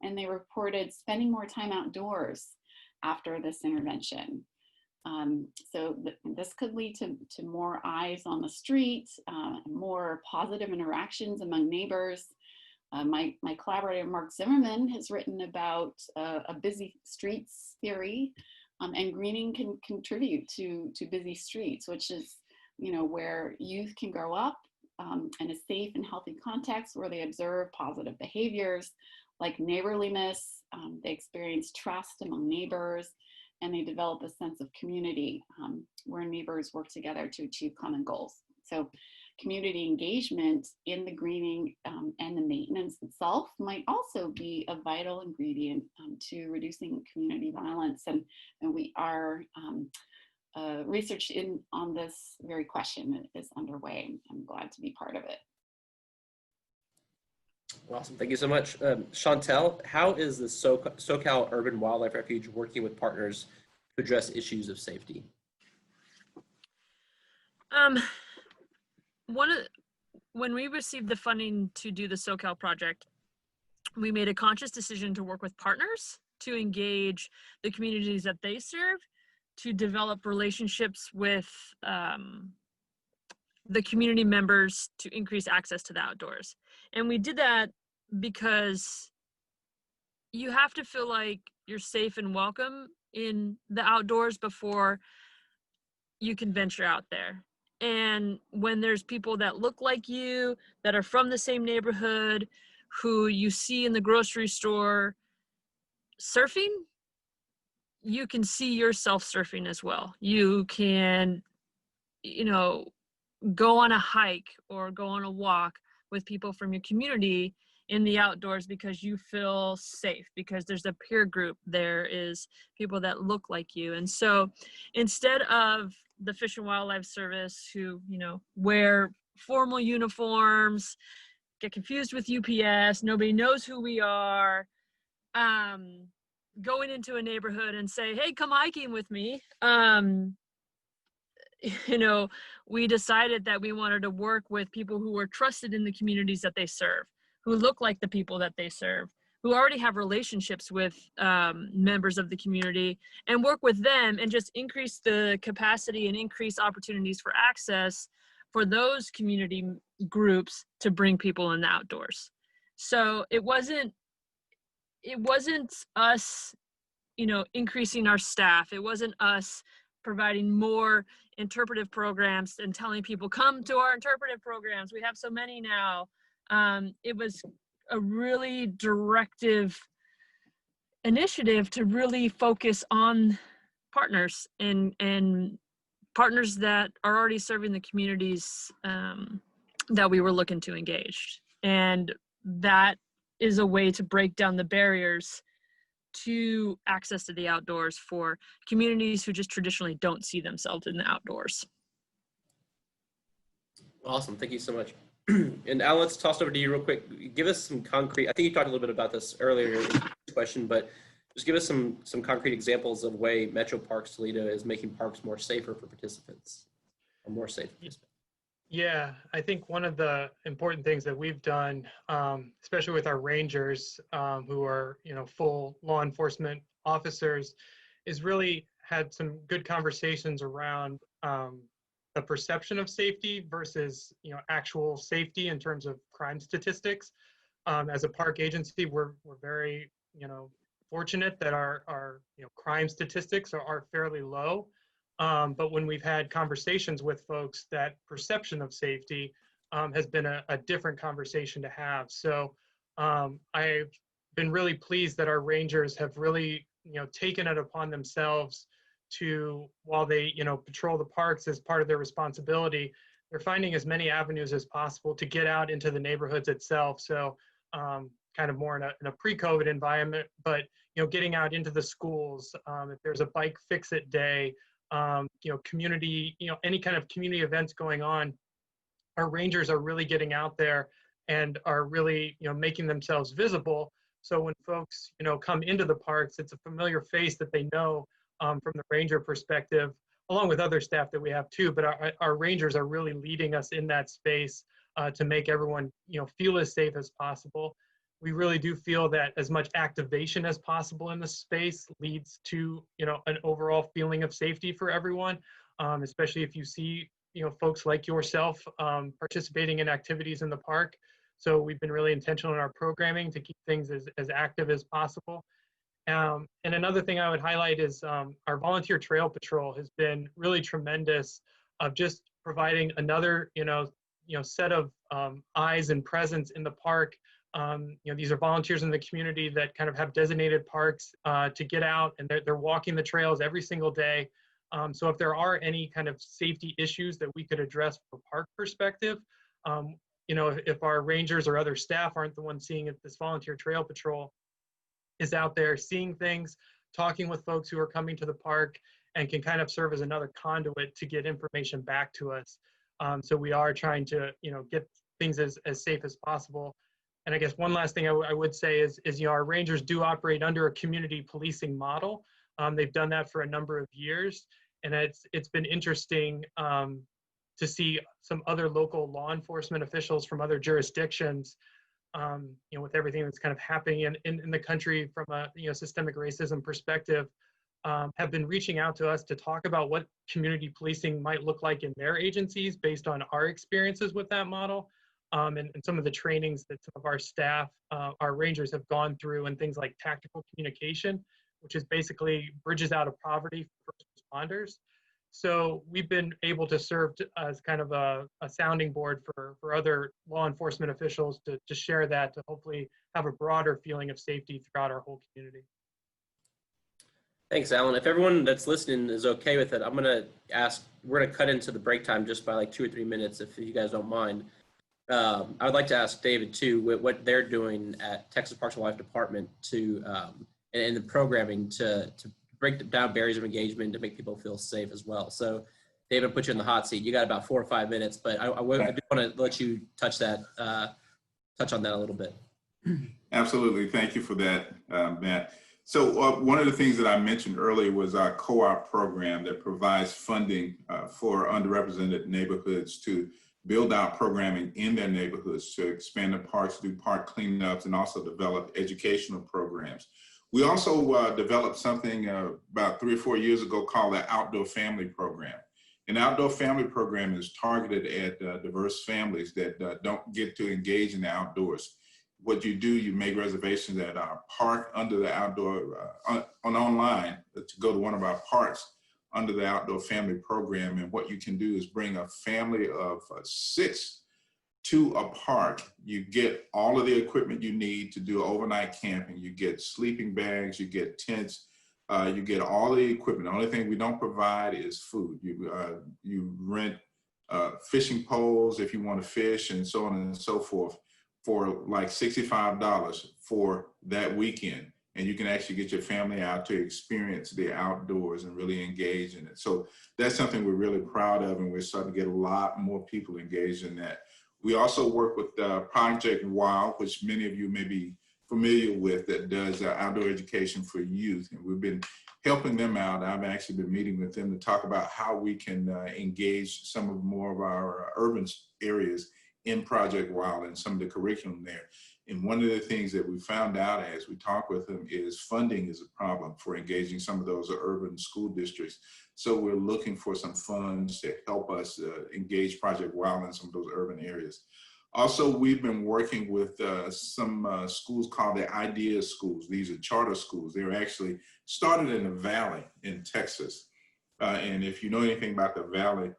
and they reported spending more time outdoors after this intervention. So this could lead to more eyes on the street, more positive interactions among neighbors. My collaborator, Mark Zimmerman, has written about a busy streets theory, and greening can contribute to busy streets, which is, where youth can grow up in a safe and healthy context where they observe positive behaviors like neighborliness, they experience trust among neighbors, and they develop a sense of community where neighbors work together to achieve common goals. So community engagement in the greening and the maintenance itself might also be a vital ingredient to reducing community violence. And we are research on this very question is underway. I'm glad to be part of it. Awesome, thank you so much. Chantelle, how is the SoCal Urban Wildlife Refuge working with partners to address issues of safety? When we received the funding to do the SoCal project, we made a conscious decision to work with partners to engage the communities that they serve, to develop relationships with the community members to increase access to the outdoors. And we did that because you have to feel like you're safe and welcome in the outdoors before you can venture out there. And when there's people that look like you, that are from the same neighborhood, who you see in the grocery store surfing, you can see yourself surfing as well. You can, go on a hike or go on a walk with people from your community in the outdoors because you feel safe, because there's a peer group, there is people that look like you. And so instead of the Fish and Wildlife Service who, wear formal uniforms, get confused with UPS, nobody knows who we are, going into a neighborhood and say, hey, come hiking with me. We decided that we wanted to work with people who were trusted in the communities that they serve, who look like the people that they serve, who already have relationships with members of the community, and work with them and just increase the capacity and increase opportunities for access for those community groups to bring people in the outdoors. So it wasn't us, increasing our staff. It wasn't us providing more interpretive programs and telling people, come to our interpretive programs. We have so many now. It was a really directive initiative to really focus on partners and partners that are already serving the communities that we were looking to engage. And that is a way to break down the barriers to access to the outdoors for communities who just traditionally don't see themselves in the outdoors. Awesome, thank you so much. And Al, let's toss it over to you real quick. Give us some concrete, I think you talked a little bit about this earlier in the question, but just give us some concrete examples of way Metro Parks Toledo is making parks more safer for participants, or more safe participants. Yeah, I think one of the important things that we've done, especially with our rangers who are, full law enforcement officers, is really had some good conversations around the perception of safety versus, actual safety in terms of crime statistics. As a park agency, we're very, fortunate that our crime statistics are fairly low. But when we've had conversations with folks, that perception of safety has been a different conversation to have. So I've been really pleased that our rangers have really, taken it upon themselves to, while they, patrol the parks as part of their responsibility, they're finding as many avenues as possible to get out into the neighborhoods itself. So kind of more in a pre-COVID environment, but, getting out into the schools, if there's a bike fix-it day, community, any kind of community events going on, our rangers are really getting out there and are really, making themselves visible. So when folks, come into the parks, it's a familiar face that they know from the ranger perspective, along with other staff that we have too. But our rangers are really leading us in that space to make everyone, feel as safe as possible. We really do feel that as much activation as possible in the space leads to, an overall feeling of safety for everyone, especially if you see, folks like yourself participating in activities in the park. So we've been really intentional in our programming to keep things as active as possible. And another thing I would highlight is our volunteer trail patrol has been really tremendous of just providing another, set of eyes and presence in the park. These are volunteers in the community that kind of have designated parks to get out, and they're walking the trails every single day. So if there are any kind of safety issues that we could address from a park perspective, if our rangers or other staff aren't the ones seeing it, this volunteer trail patrol is out there seeing things, talking with folks who are coming to the park, and can kind of serve as another conduit to get information back to us. So we are trying to, get things as safe as possible. And I guess one last thing I would say is our rangers do operate under a community policing model. They've done that for a number of years, and it's been interesting to see some other local law enforcement officials from other jurisdictions, with everything that's kind of happening in the country from a systemic racism perspective, have been reaching out to us to talk about what community policing might look like in their agencies based on our experiences with that model, and some of the trainings that some of our staff, our rangers have gone through, and things like tactical communication, which is basically bridges out of poverty for first responders. So we've been able to serve as kind of a sounding board for other law enforcement officials to share that, to hopefully have a broader feeling of safety throughout our whole community. Thanks, Alan. If everyone that's listening is okay with it, I'm going to ask, we're going to cut into the break time just by like 2 or 3 minutes, if you guys don't mind. I would like to ask David, too, what they're doing at Texas Parks and Wildlife Department to, and the programming to break down barriers of engagement to make people feel safe as well. So, David, I'll put you in the hot seat. You got about 4 or 5 minutes, but I do want to let you touch on that a little bit. Absolutely. Thank you for that, Matt. So one of the things that I mentioned earlier was our co-op program that provides funding for underrepresented neighborhoods to build out programming in their neighborhoods, to expand the parks, do park cleanups, and also develop educational programs. We also developed something about 3 or 4 years ago called the Outdoor Family Program. An Outdoor Family Program is targeted at diverse families that don't get to engage in the outdoors. What you do, you make reservations at our park under the outdoor, online to go to one of our parks under the Outdoor Family Program. And what you can do is bring a family of 6 to a park. You get all of the equipment you need to do overnight camping. You get sleeping bags, you get tents, you get all the equipment. The only thing we don't provide is food. You rent fishing poles if you want to fish, and so on and so forth, for like $65 for that weekend. And you can actually get your family out to experience the outdoors and really engage in it. So that's something we're really proud of, and we're starting to get a lot more people engaged in that. We also work with Project WOW, which many of you may be familiar with, that does outdoor education for youth. And we've been helping them out. I've actually been meeting with them to talk about how we can engage some of more of our urban areas in Project WOW and some of the curriculum there. And one of the things that we found out as we talk with them is funding is a problem for engaging some of those urban school districts. So we're looking for some funds to help us engage Project WOW in some of those urban areas. Also, we've been working with some schools called the Idea Schools. These are charter schools. They're actually started in the Valley in Texas. And if you know anything about the Valley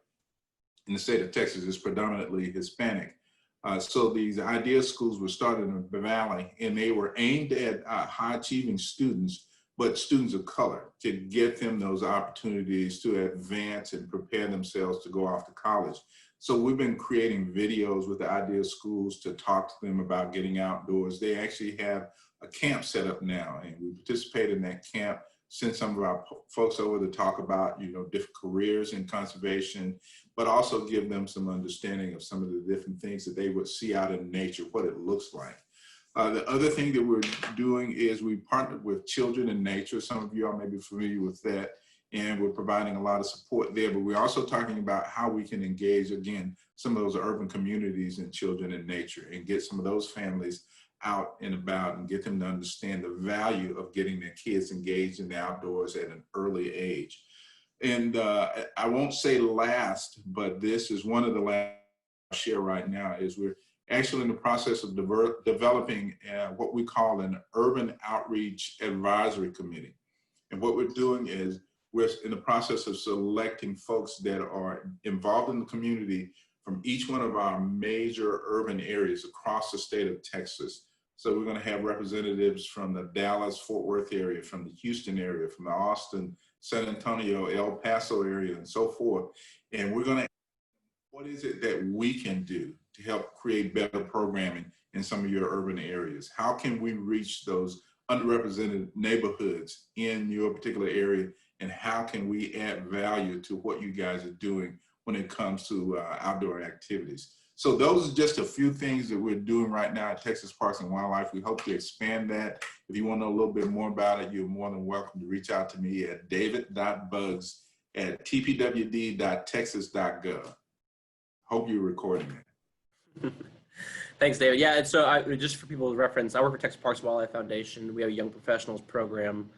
in the state of Texas, it's predominantly Hispanic. So these Idea Schools were started in the Valley, and they were aimed at high achieving students, but students of color, to get them those opportunities to advance and prepare themselves to go off to college. So we've been creating videos with the Idea Schools to talk to them about getting outdoors. They actually have a camp set up now, and we participate in that camp, send some of our folks over to talk about, different careers in conservation, but also give them some understanding of some of the different things that they would see out in nature, what it looks like. The other thing that we're doing is we partnered with Children in Nature. Some of you all may be familiar with that, and we're providing a lot of support there, but we're also talking about how we can engage, again, some of those urban communities in Children in Nature and get some of those families out and about and get them to understand the value of getting their kids engaged in the outdoors at an early age. And I won't say last, but this is one of the last I'll share right now, is we're actually in the process of developing what we call an urban outreach advisory committee. And what we're doing is we're in the process of selecting folks that are involved in the community from each one of our major urban areas across the state of Texas. So we're going to have representatives from the Dallas, Fort Worth area, from the Houston area, from the Austin, San Antonio, El Paso area, and so forth. And we're going to, what is it that we can do to help create better programming in some of your urban areas? How can we reach those underrepresented neighborhoods in your particular area? And how can we add value to what you guys are doing when it comes to outdoor activities? So those are just a few things that we're doing right now at Texas Parks and Wildlife. We hope to expand that. If you want to know a little bit more about it, you're more than welcome to reach out to me at david.bugs@tpwd.texas.gov. Hope you're recording it. Thanks, David. Yeah, and so just for people's reference, I work for Texas Parks and Wildlife Foundation. We have a young professionals program,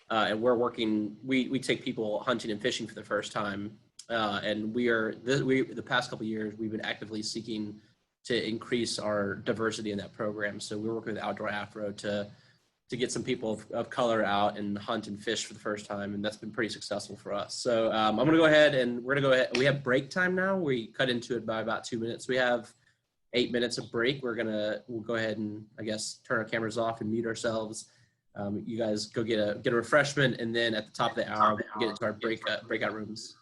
and we're working, we take people hunting and fishing for the first time. And the past couple of years, we've been actively seeking to increase our diversity in that program. So we're working with Outdoor Afro to get some people of color out and hunt and fish for the first time. And that's been pretty successful for us. So I'm going to go ahead and we have break time now. We cut into it by about 2 minutes. We have 8 minutes of break. We'll go ahead and, I guess, turn our cameras off and mute ourselves. You guys go get a refreshment, and then at the top of the hour, we'll get into our breakout rooms.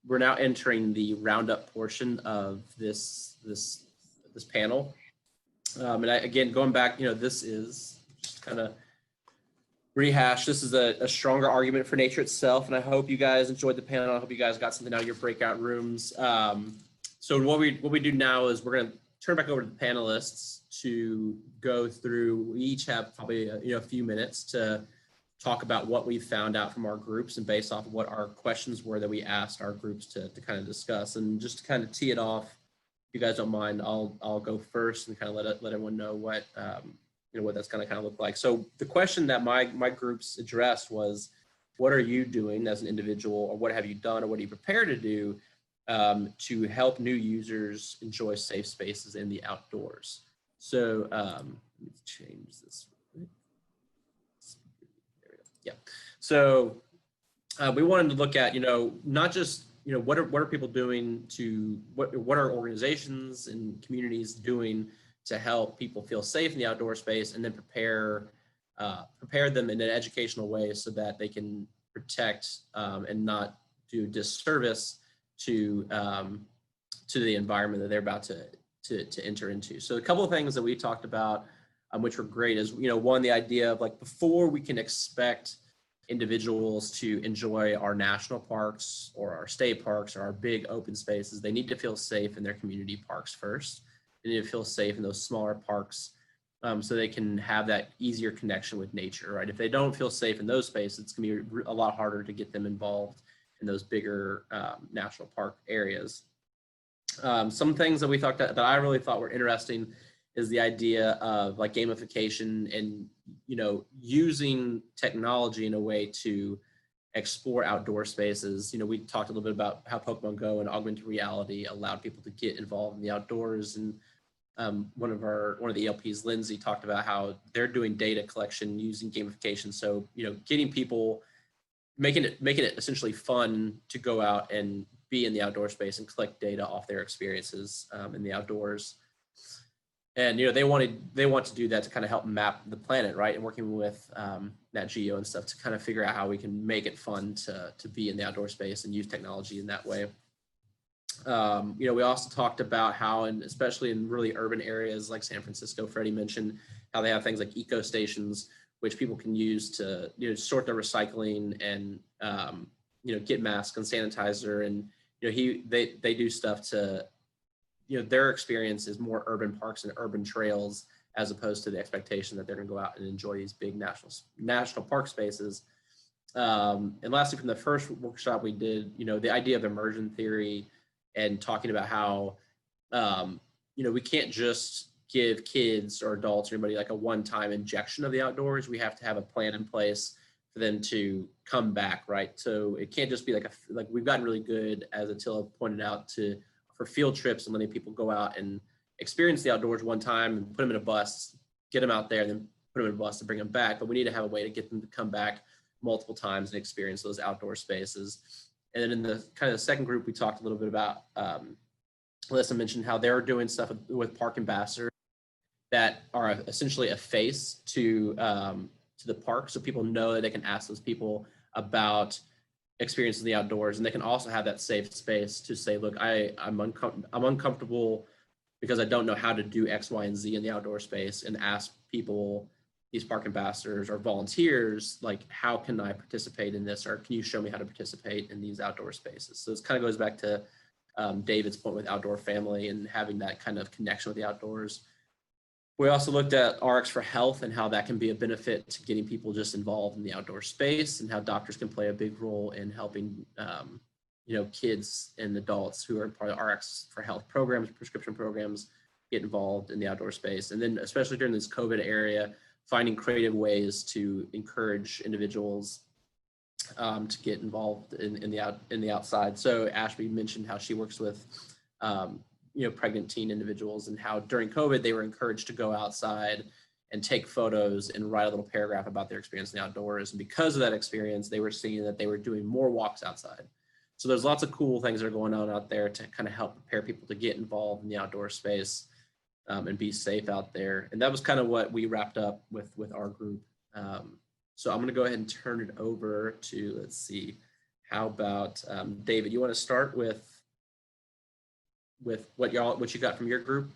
We're now entering the roundup portion of this panel. And again, going back, this is just kind of rehash. This is a stronger argument for nature itself. And I hope you guys enjoyed the panel. I hope you guys got something out of your breakout rooms. So what we do now is we're going to turn back over to the panelists to go through. We each have probably a few minutes to talk about what we found out from our groups and based off of what our questions were that we asked our groups to kind of discuss. And just to kind of tee it off, if you guys don't mind, I'll go first and kind of let everyone know what what that's going to kind of look like. So the question that my groups addressed was, what are you doing as an individual, or what have you done, or what are you prepared to do to help new users enjoy safe spaces in the outdoors? So let me change this. Yeah. So we wanted to look at, not just, what are people doing to, what are organizations and communities doing to help people feel safe in the outdoor space, and then prepare them in an educational way so that they can protect and not do disservice to the environment that they're about to enter into. So a couple of things that we talked about, which were great, is, one, the idea of, like, before we can expect individuals to enjoy our national parks or our state parks or our big open spaces, they need to feel safe in their community parks first. They need to feel safe in those smaller parks so they can have that easier connection with nature, right? If they don't feel safe in those spaces, it's gonna be a lot harder to get them involved in those bigger national park areas. Some things that we thought that I really thought were interesting is the idea of, like, gamification and, using technology in a way to explore outdoor spaces. We talked a little bit about how Pokemon Go and augmented reality allowed people to get involved in the outdoors. And one of the LPs, Lindsay, talked about how they're doing data collection using gamification. So, getting people, making it essentially fun to go out and be in the outdoor space and collect data off their experiences in the outdoors. And, they want to do that to kind of help map the planet, right? And working with Nat Geo and stuff to kind of figure out how we can make it fun to be in the outdoor space and use technology in that way. We also talked about how, and especially in really urban areas like San Francisco, Freddie mentioned how they have things like eco stations, which people can use to, sort their recycling and, get masks and sanitizer. And, they do stuff to, their experience is more urban parks and urban trails, as opposed to the expectation that they're going to go out and enjoy these big national park spaces. And lastly, from the first workshop we did, the idea of immersion theory and talking about how, we can't just give kids or adults or anybody like a one-time injection of the outdoors. We have to have a plan in place for them to come back, right? So it can't just be like we've gotten really good, as Attila pointed out, for field trips and letting people go out and experience the outdoors one time and put them in a bus, get them out there, and then put them in a bus to bring them back. But we need to have a way to get them to come back multiple times and experience those outdoor spaces. And then in the kind of the second group, we talked a little bit about, Alyssa mentioned how they're doing stuff with park ambassadors that are essentially a face to the park, so people know that they can ask those people about experiences in the outdoors, and they can also have that safe space to say, look, I'm uncomfortable because I don't know how to do X, Y, and Z in the outdoor space, and ask people, these park ambassadors or volunteers, like, how can I participate in this, or can you show me how to participate in these outdoor spaces? So this kind of goes back to David's point with outdoor family and having that kind of connection with the outdoors. We also looked at RX for health and how that can be a benefit to getting people just involved in the outdoor space, and how doctors can play a big role in helping kids and adults who are part of RX for health programs, prescription programs, get involved in the outdoor space. And then especially during this COVID area, finding creative ways to encourage individuals to get involved in the outside. So Ashby mentioned how she works with pregnant teen individuals, and how during COVID they were encouraged to go outside and take photos and write a little paragraph about their experience in the outdoors. And because of that experience, they were seeing that they were doing more walks outside. So there's lots of cool things that are going on out there to kind of help prepare people to get involved in the outdoor space and be safe out there. And that was kind of what we wrapped up with our group. So I'm going to go ahead and turn it over to, let's see, how about David? You want to start with what you got from your group?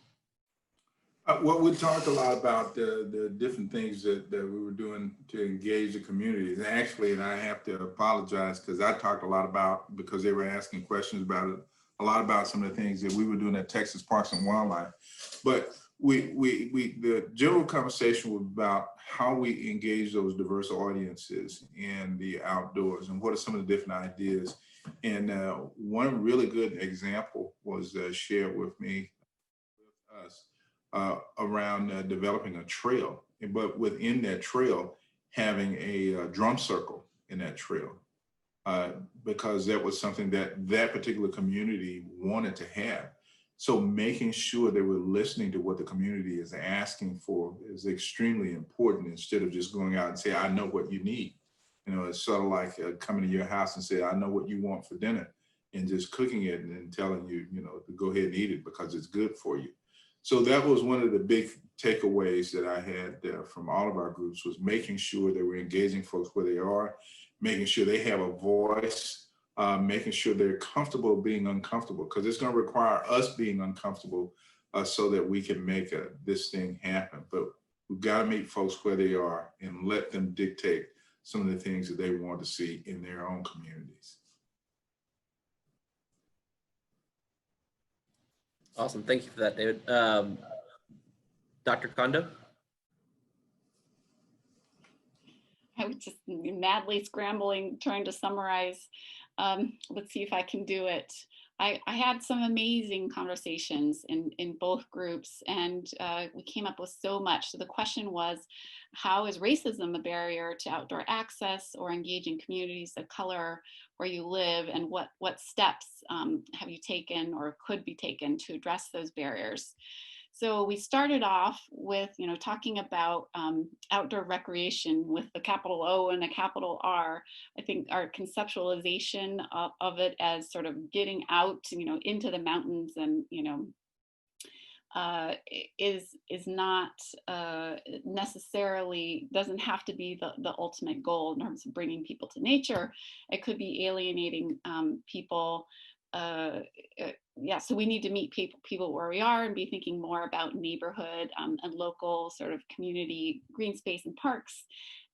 Well, we talked a lot about the different things that we were doing to engage the communities. And actually, and I have to apologize because I talked a lot about, because they were asking questions about it, a lot about some of the things that we were doing at Texas Parks and Wildlife. But the general conversation was about how we engage those diverse audiences in the outdoors and what are some of the different ideas. And one really good example was shared with me, with us, around developing a trail, but within that trail, having a drum circle in that trail, because that was something that particular community wanted to have. So making sure that we're listening to what the community is asking for is extremely important, instead of just going out and say, I know what you need. It's sort of like coming to your house and say, I know what you want for dinner, and just cooking it and then telling you, to go ahead and eat it because it's good for you. So that was one of the big takeaways that I had from all of our groups, was making sure that we're engaging folks where they are, making sure they have a voice, making sure they're comfortable being uncomfortable, because it's going to require us being uncomfortable so that we can make this thing happen. But we've got to meet folks where they are and let them dictate some of the things that they want to see in their own communities. Awesome. Thank you for that, David. Dr. Kondo? I was just madly scrambling, trying to summarize. Let's see if I can do it. I had some amazing conversations in both groups, and we came up with so much. So the question was, how is racism a barrier to outdoor access or engaging communities of color where you live, and what steps have you taken or could be taken to address those barriers? So we started off with, talking about outdoor recreation with a capital O and a capital R. I think our conceptualization of it as sort of getting out, into the mountains and, is not necessarily, doesn't have to be the ultimate goal in terms of bringing people to nature. It could be alienating people. So we need to meet people where we are and be thinking more about neighborhood and local sort of community green space and parks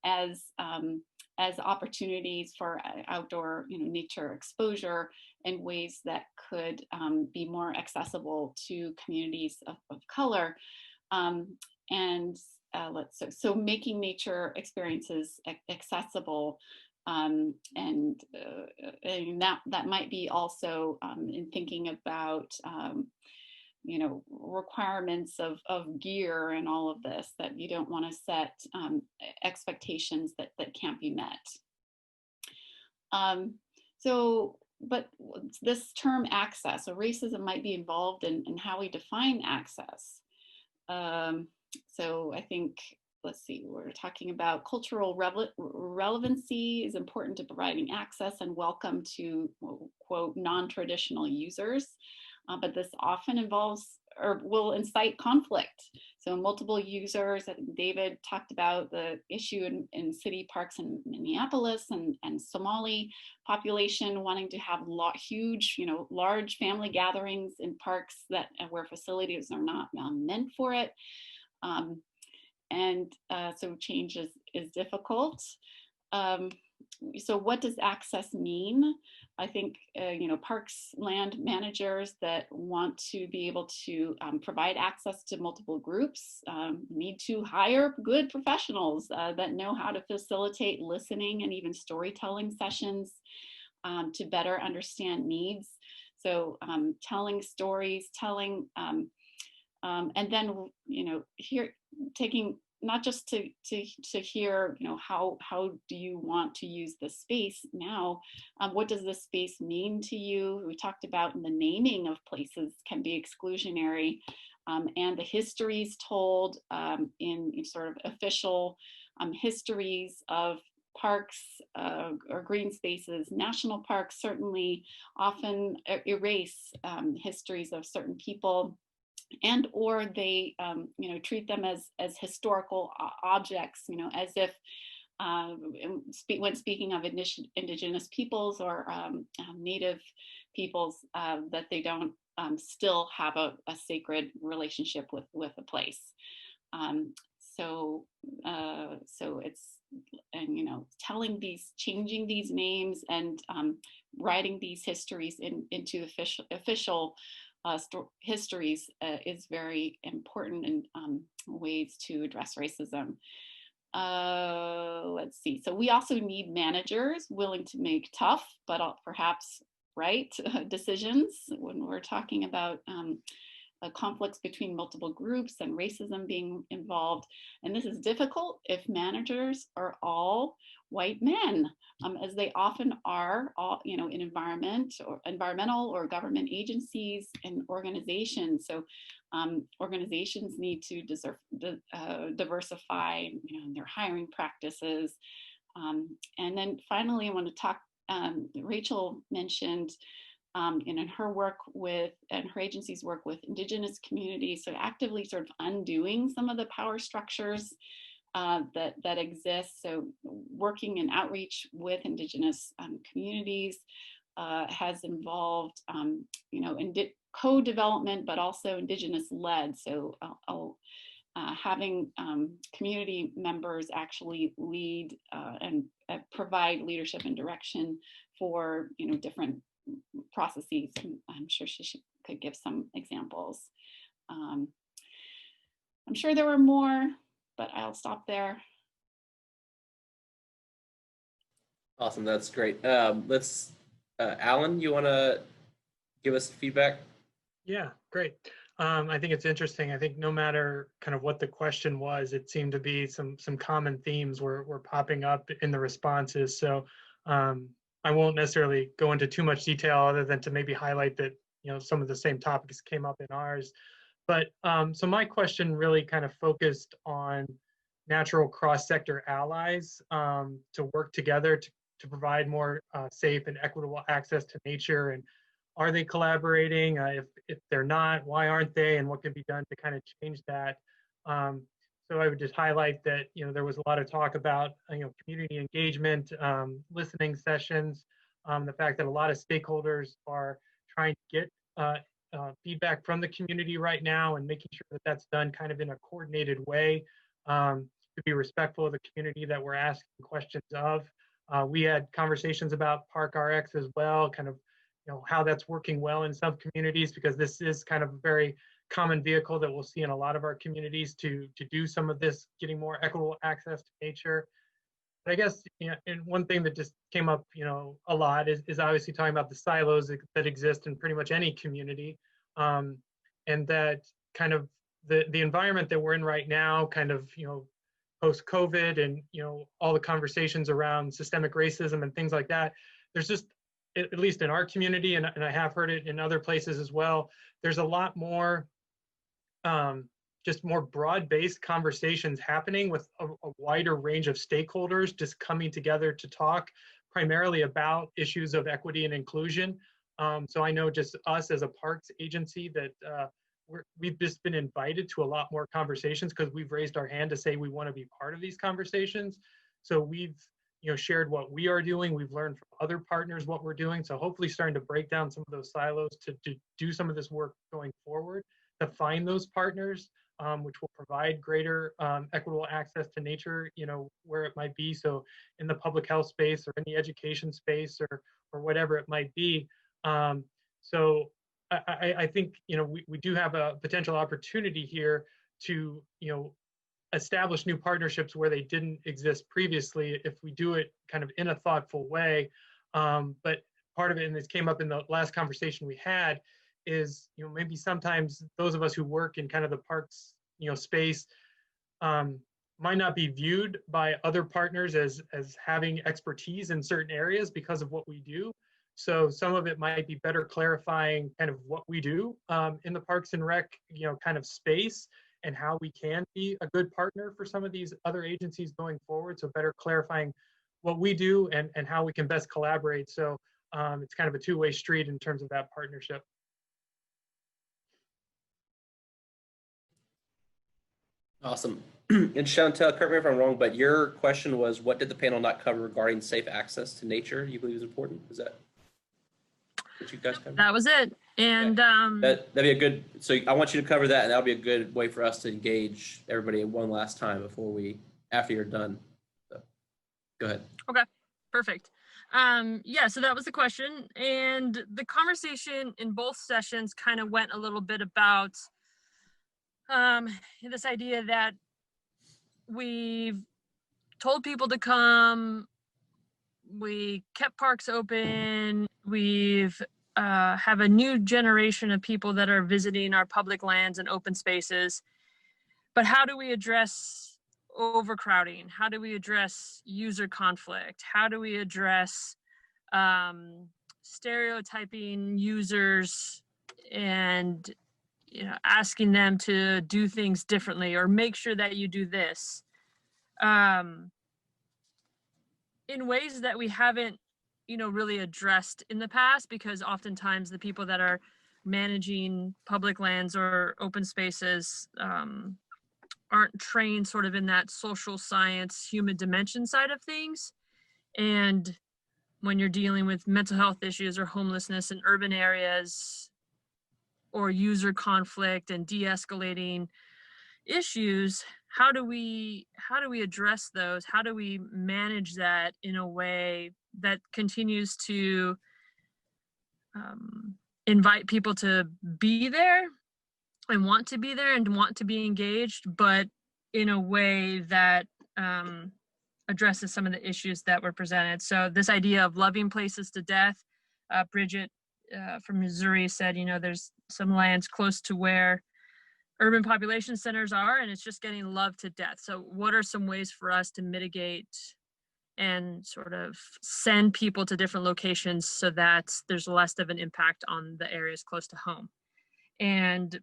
as opportunities for outdoor nature exposure in ways that could be more accessible to communities of color. So making nature experiences accessible. And that might be also in thinking about requirements of gear and all of this, that you don't want to set expectations that can't be met. But this term access, so racism might be involved in how we define access. So I think, let's see, we're talking about cultural relevancy is important to providing access and welcome to, quote, non-traditional users. But this often involves or will incite conflict. So multiple users, David talked about the issue in city parks in Minneapolis and Somali population wanting to have huge, large family gatherings in parks where facilities are not meant for it. So change is difficult. So what does access mean? I think, parks land managers that want to be able to provide access to multiple groups need to hire good professionals that know how to facilitate listening and even storytelling sessions to better understand needs. So telling stories, and then, taking not just to hear, how do you want to use the space now? What does this space mean to you? We talked about the naming of places can be exclusionary, and the histories told in sort of official histories of parks or green spaces. National parks certainly often erase histories of certain people, and or they treat them as historical objects, as if when speaking of indigenous peoples or native peoples, that they don't still have a sacred relationship with a place. So it's, changing these names and writing these histories into official histories is very important in ways to address racism. Let's see. So we also need managers willing to make tough, but perhaps right decisions when we're talking about conflicts between multiple groups and racism being involved. And this is difficult if managers are all white men, as they often are, in environmental or government agencies and organizations. So organizations need to diversify, their hiring practices. And then finally, I want to talk, Rachel mentioned in her work and her agency's work with Indigenous communities, so actively sort of undoing some of the power structures that exist. So working in outreach with Indigenous communities has involved, co-development, but also Indigenous led. So having community members actually lead and provide leadership and direction for, different processes. And I'm sure she could give some examples. I'm sure there were more, but I'll stop there. Awesome, that's great. Let's, Alan, you want to give us feedback? Yeah, great. I think it's interesting. I think no matter kind of what the question was, it seemed to be some common themes were popping up in the responses. So I won't necessarily go into too much detail other than to maybe highlight that, some of the same topics came up in ours. But so my question really kind of focused on natural cross-sector allies to work together to provide more safe and equitable access to nature. And are they collaborating? If they're not, why aren't they? And what can be done to kind of change that? So I would just highlight that, there was a lot of talk about, community engagement, listening sessions, the fact that a lot of stakeholders are trying to get feedback from the community right now and making sure that that's done kind of in a coordinated way to be respectful of the community that we're asking questions of. We had conversations about Park RX as well, kind of, how that's working well in some communities, because this is kind of a very common vehicle that we'll see in a lot of our communities to do some of this, getting more equitable access to nature. But I guess, and one thing that just came up, a lot is obviously talking about the silos that exist in pretty much any community. and that kind of the environment that we're in right now, kind of, post-COVID, and, all the conversations around systemic racism and things like that, there's just, at least in our community, and I have heard it in other places as well, there's a lot more, just more broad-based conversations happening with a wider range of stakeholders just coming together to talk primarily about issues of equity and inclusion. So I know just us as a parks agency that we've just been invited to a lot more conversations because we've raised our hand to say we want to be part of these conversations. So we've shared what we are doing. We've learned from other partners what we're doing. So hopefully starting to break down some of those silos to do some of this work going forward, to find those partners, which will provide greater equitable access to nature, where it might be. So in the public health space or in the education space or whatever it might be. So I think, we do have a potential opportunity here to, establish new partnerships where they didn't exist previously if we do it kind of in a thoughtful way. But part of it, and this came up in the last conversation we had, is maybe sometimes those of us who work in kind of the parks space might not be viewed by other partners as having expertise in certain areas because of what we do. So some of it might be better clarifying kind of what we do in the Parks and Rec kind of space, and how we can be a good partner for some of these other agencies going forward. So better clarifying what we do and how we can best collaborate. So it's kind of a two-way street in terms of that partnership. Awesome. And Chantelle, correct me if I'm wrong, but your question was, what did the panel not cover regarding safe access to nature you believe is important? Is that what you guys covered? That was it. And that'd be a good, so I want you to cover that, and that'll be a good way for us to engage everybody one last time after you're done. So go ahead. Okay, perfect. Yeah, so that was the question. And the conversation in both sessions kind of went a little bit about this idea that we've told people to come, we kept parks open, we've have a new generation of people that are visiting our public lands and open spaces. But how do we address overcrowding? How do we address user conflict? How do we address stereotyping users and asking them to do things differently or make sure that you do this in ways that we haven't really addressed in the past, because oftentimes the people that are managing public lands or open spaces aren't trained sort of in that social science human dimension side of things. And when you're dealing with mental health issues or homelessness in urban areas or user conflict and de-escalating issues, how do we address those? How do we manage that in a way that continues to invite people to be there and want to be there and want to be engaged, but in a way that addresses some of the issues that were presented? So this idea of loving places to death, Bridget from Missouri said, there's some lands close to where urban population centers are, and it's just getting loved to death. So what are some ways for us to mitigate and sort of send people to different locations so that there's less of an impact on the areas close to home? And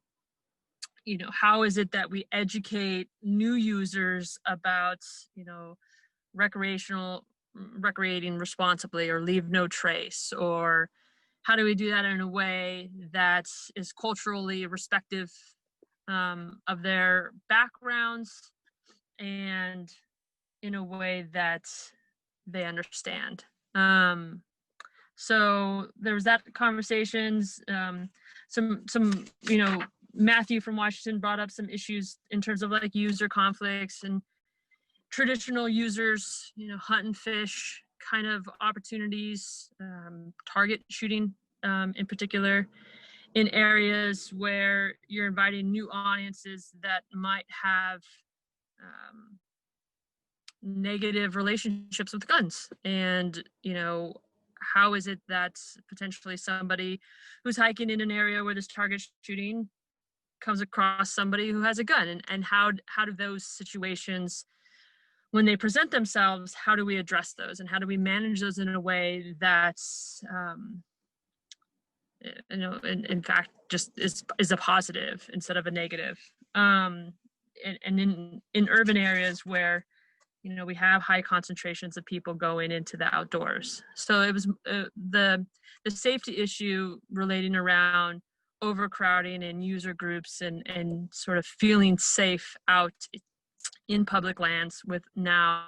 how is it that we educate new users about recreating responsibly or leave no trace? Or how do we do that in a way that is culturally respective of their backgrounds and in a way that they understand? So there was that conversations. Some Matthew from Washington brought up some issues in terms of like user conflicts and traditional users, hunt and fish kind of opportunities, target shooting in particular, in areas where you're inviting new audiences that might have negative relationships with guns. And, how is it that potentially somebody who's hiking in an area where there's target shooting comes across somebody who has a gun, and how do those situations, when they present themselves, how do we address those, and how do we manage those in a way that's in fact just is a positive instead of a negative. And in urban areas where we have high concentrations of people going into the outdoors. So it was the safety issue relating around overcrowding and user groups and sort of feeling safe out in public lands with now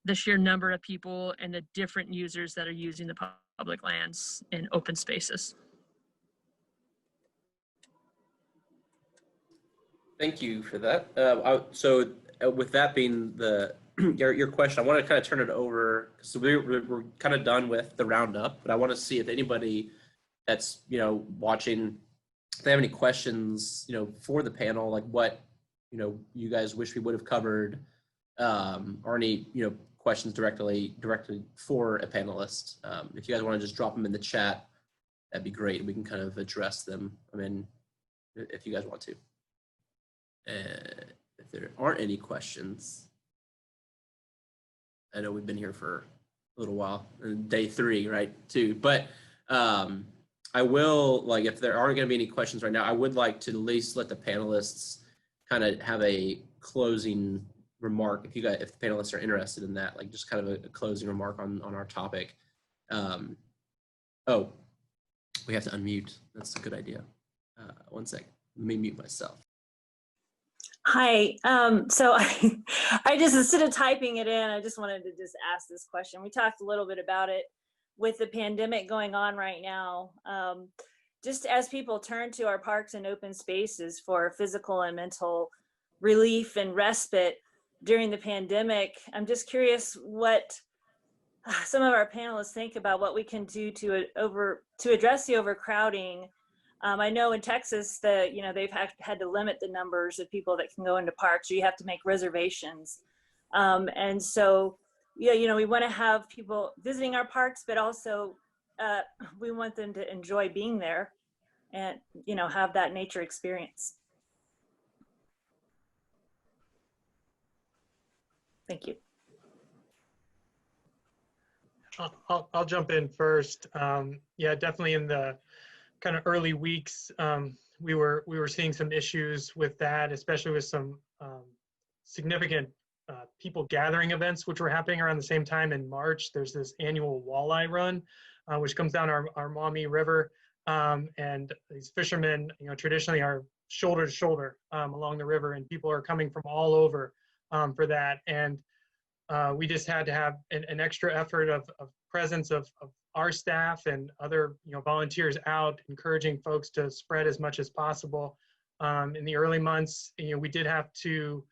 the sheer number of people and the different users that are using the public lands and open spaces. Thank you for that. So with that being your question, I want to kind of turn it over. So we're kind of done with the roundup, but I want to see if anybody that's watching, if they have any questions for the panel, like what you guys wish we would have covered, or any questions directly for a panelist. If you guys want to just drop them in the chat, that'd be great. We can kind of address them. I mean, if you guys want to. If there aren't any questions, I know we've been here for a little while, day 3, right, too. But I will, like, if there aren't going to be any questions right now, I would like to at least let the panelists kind of have a closing remark. If the panelists are interested in that, like just kind of a closing remark on our topic. Oh, we have to unmute. That's a good idea. One sec. Let me mute myself. Hi, so I just, instead of typing it in, I just wanted to just ask this question. We talked a little bit about it with the pandemic going on right now. Just as people turn to our parks and open spaces for physical and mental relief and respite during the pandemic, I'm just curious what some of our panelists think about what we can do to address the overcrowding. I know in Texas that they've had to limit the numbers of people that can go into parks, or you have to make reservations. And so, we want to have people visiting our parks, but also we want them to enjoy being there and have that nature experience. Thank you. I'll jump in first. Yeah, definitely in the kind of early weeks, we were seeing some issues with that, especially with some significant people gathering events, which were happening around the same time in March. There's this annual walleye run, which comes down our Maumee River, and these fishermen, traditionally are shoulder to shoulder along the river, and people are coming from all over for that. And we just had to have an extra effort of presence of our staff and other volunteers out, encouraging folks to spread as much as possible. In the early months, we did have to,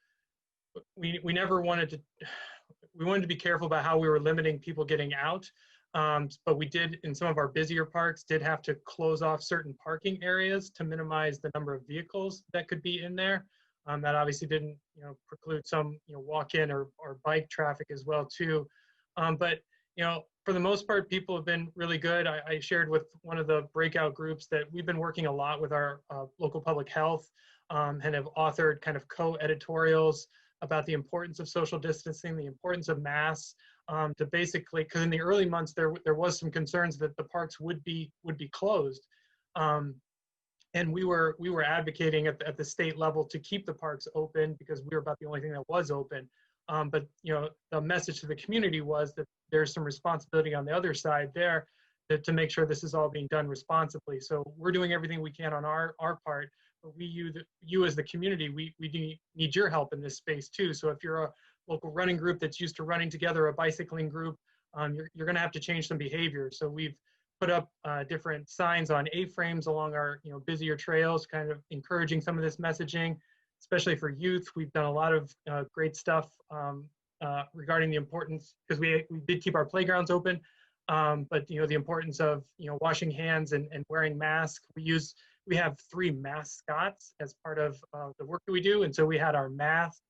we wanted to be careful about how we were limiting people getting out, but we did, in some of our busier parks, did have to close off certain parking areas to minimize the number of vehicles that could be in there. That obviously didn't preclude some walk-in or bike traffic as well too. But for the most part, people have been really good. I shared with one of the breakout groups that we've been working a lot with our local public health, and have authored kind of co-editorials about the importance of social distancing, the importance of masks, to basically, because in the early months there was some concerns that the parks would be closed, and we were advocating at the state level to keep the parks open because we were about the only thing that was open. But the message to the community was that there's some responsibility on the other side there to make sure this is all being done responsibly. So we're doing everything we can on our part, but you as the community, we need your help in this space too. So if you're a local running group that's used to running together, a bicycling group, you're going to have to change some behavior. So we've put up different signs on A-frames along our busier trails, kind of encouraging some of this messaging, especially for youth. We've done a lot of great stuff regarding the importance, because we did keep our playgrounds open, but the importance of washing hands and wearing masks. We have 3 mascots as part of the work that we do, and so we had our mask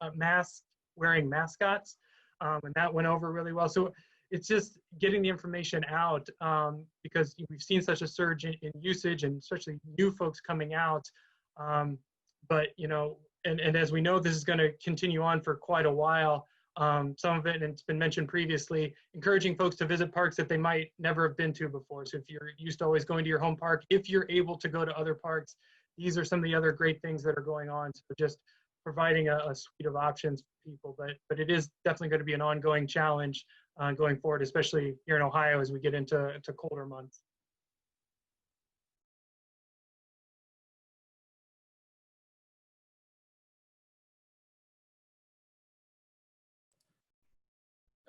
wearing mascots, and that went over really well. So it's just getting the information out, because we've seen such a surge in usage, and especially new folks coming out. But, you know, and as we know, this is going to continue on for quite a while. Some of it, and it's been mentioned previously, encouraging folks to visit parks that they might never have been to before. So if you're used to always going to your home park, if you're able to go to other parks, these are some of the other great things that are going on. So just providing a suite of options for people, but it is definitely going to be an ongoing challenge going forward, especially here in Ohio as we get into colder months.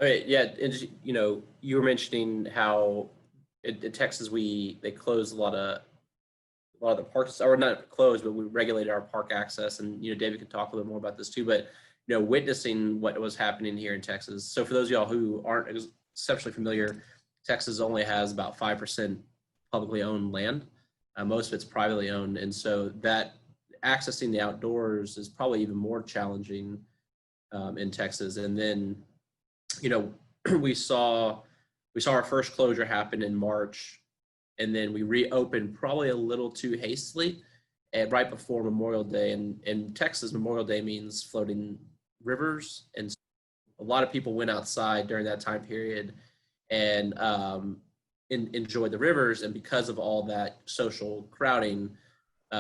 All right, yeah, and you know, you were mentioning how in Texas they closed a lot of the parks, or not closed, but we regulated our park access. And you know, David could talk a little more about this too. But you know, witnessing what was happening here in Texas. So for those of y'all who aren't exceptionally familiar, Texas only has about 5% publicly owned land. Most of it's privately owned, and so that accessing the outdoors is probably even more challenging in Texas. And then, you know, we saw our first closure happen in March, and then we reopened probably a little too hastily and right before Memorial Day. And in Texas, Memorial Day means floating rivers, and so a lot of people went outside during that time period and enjoyed the rivers. And because of all that social crowding,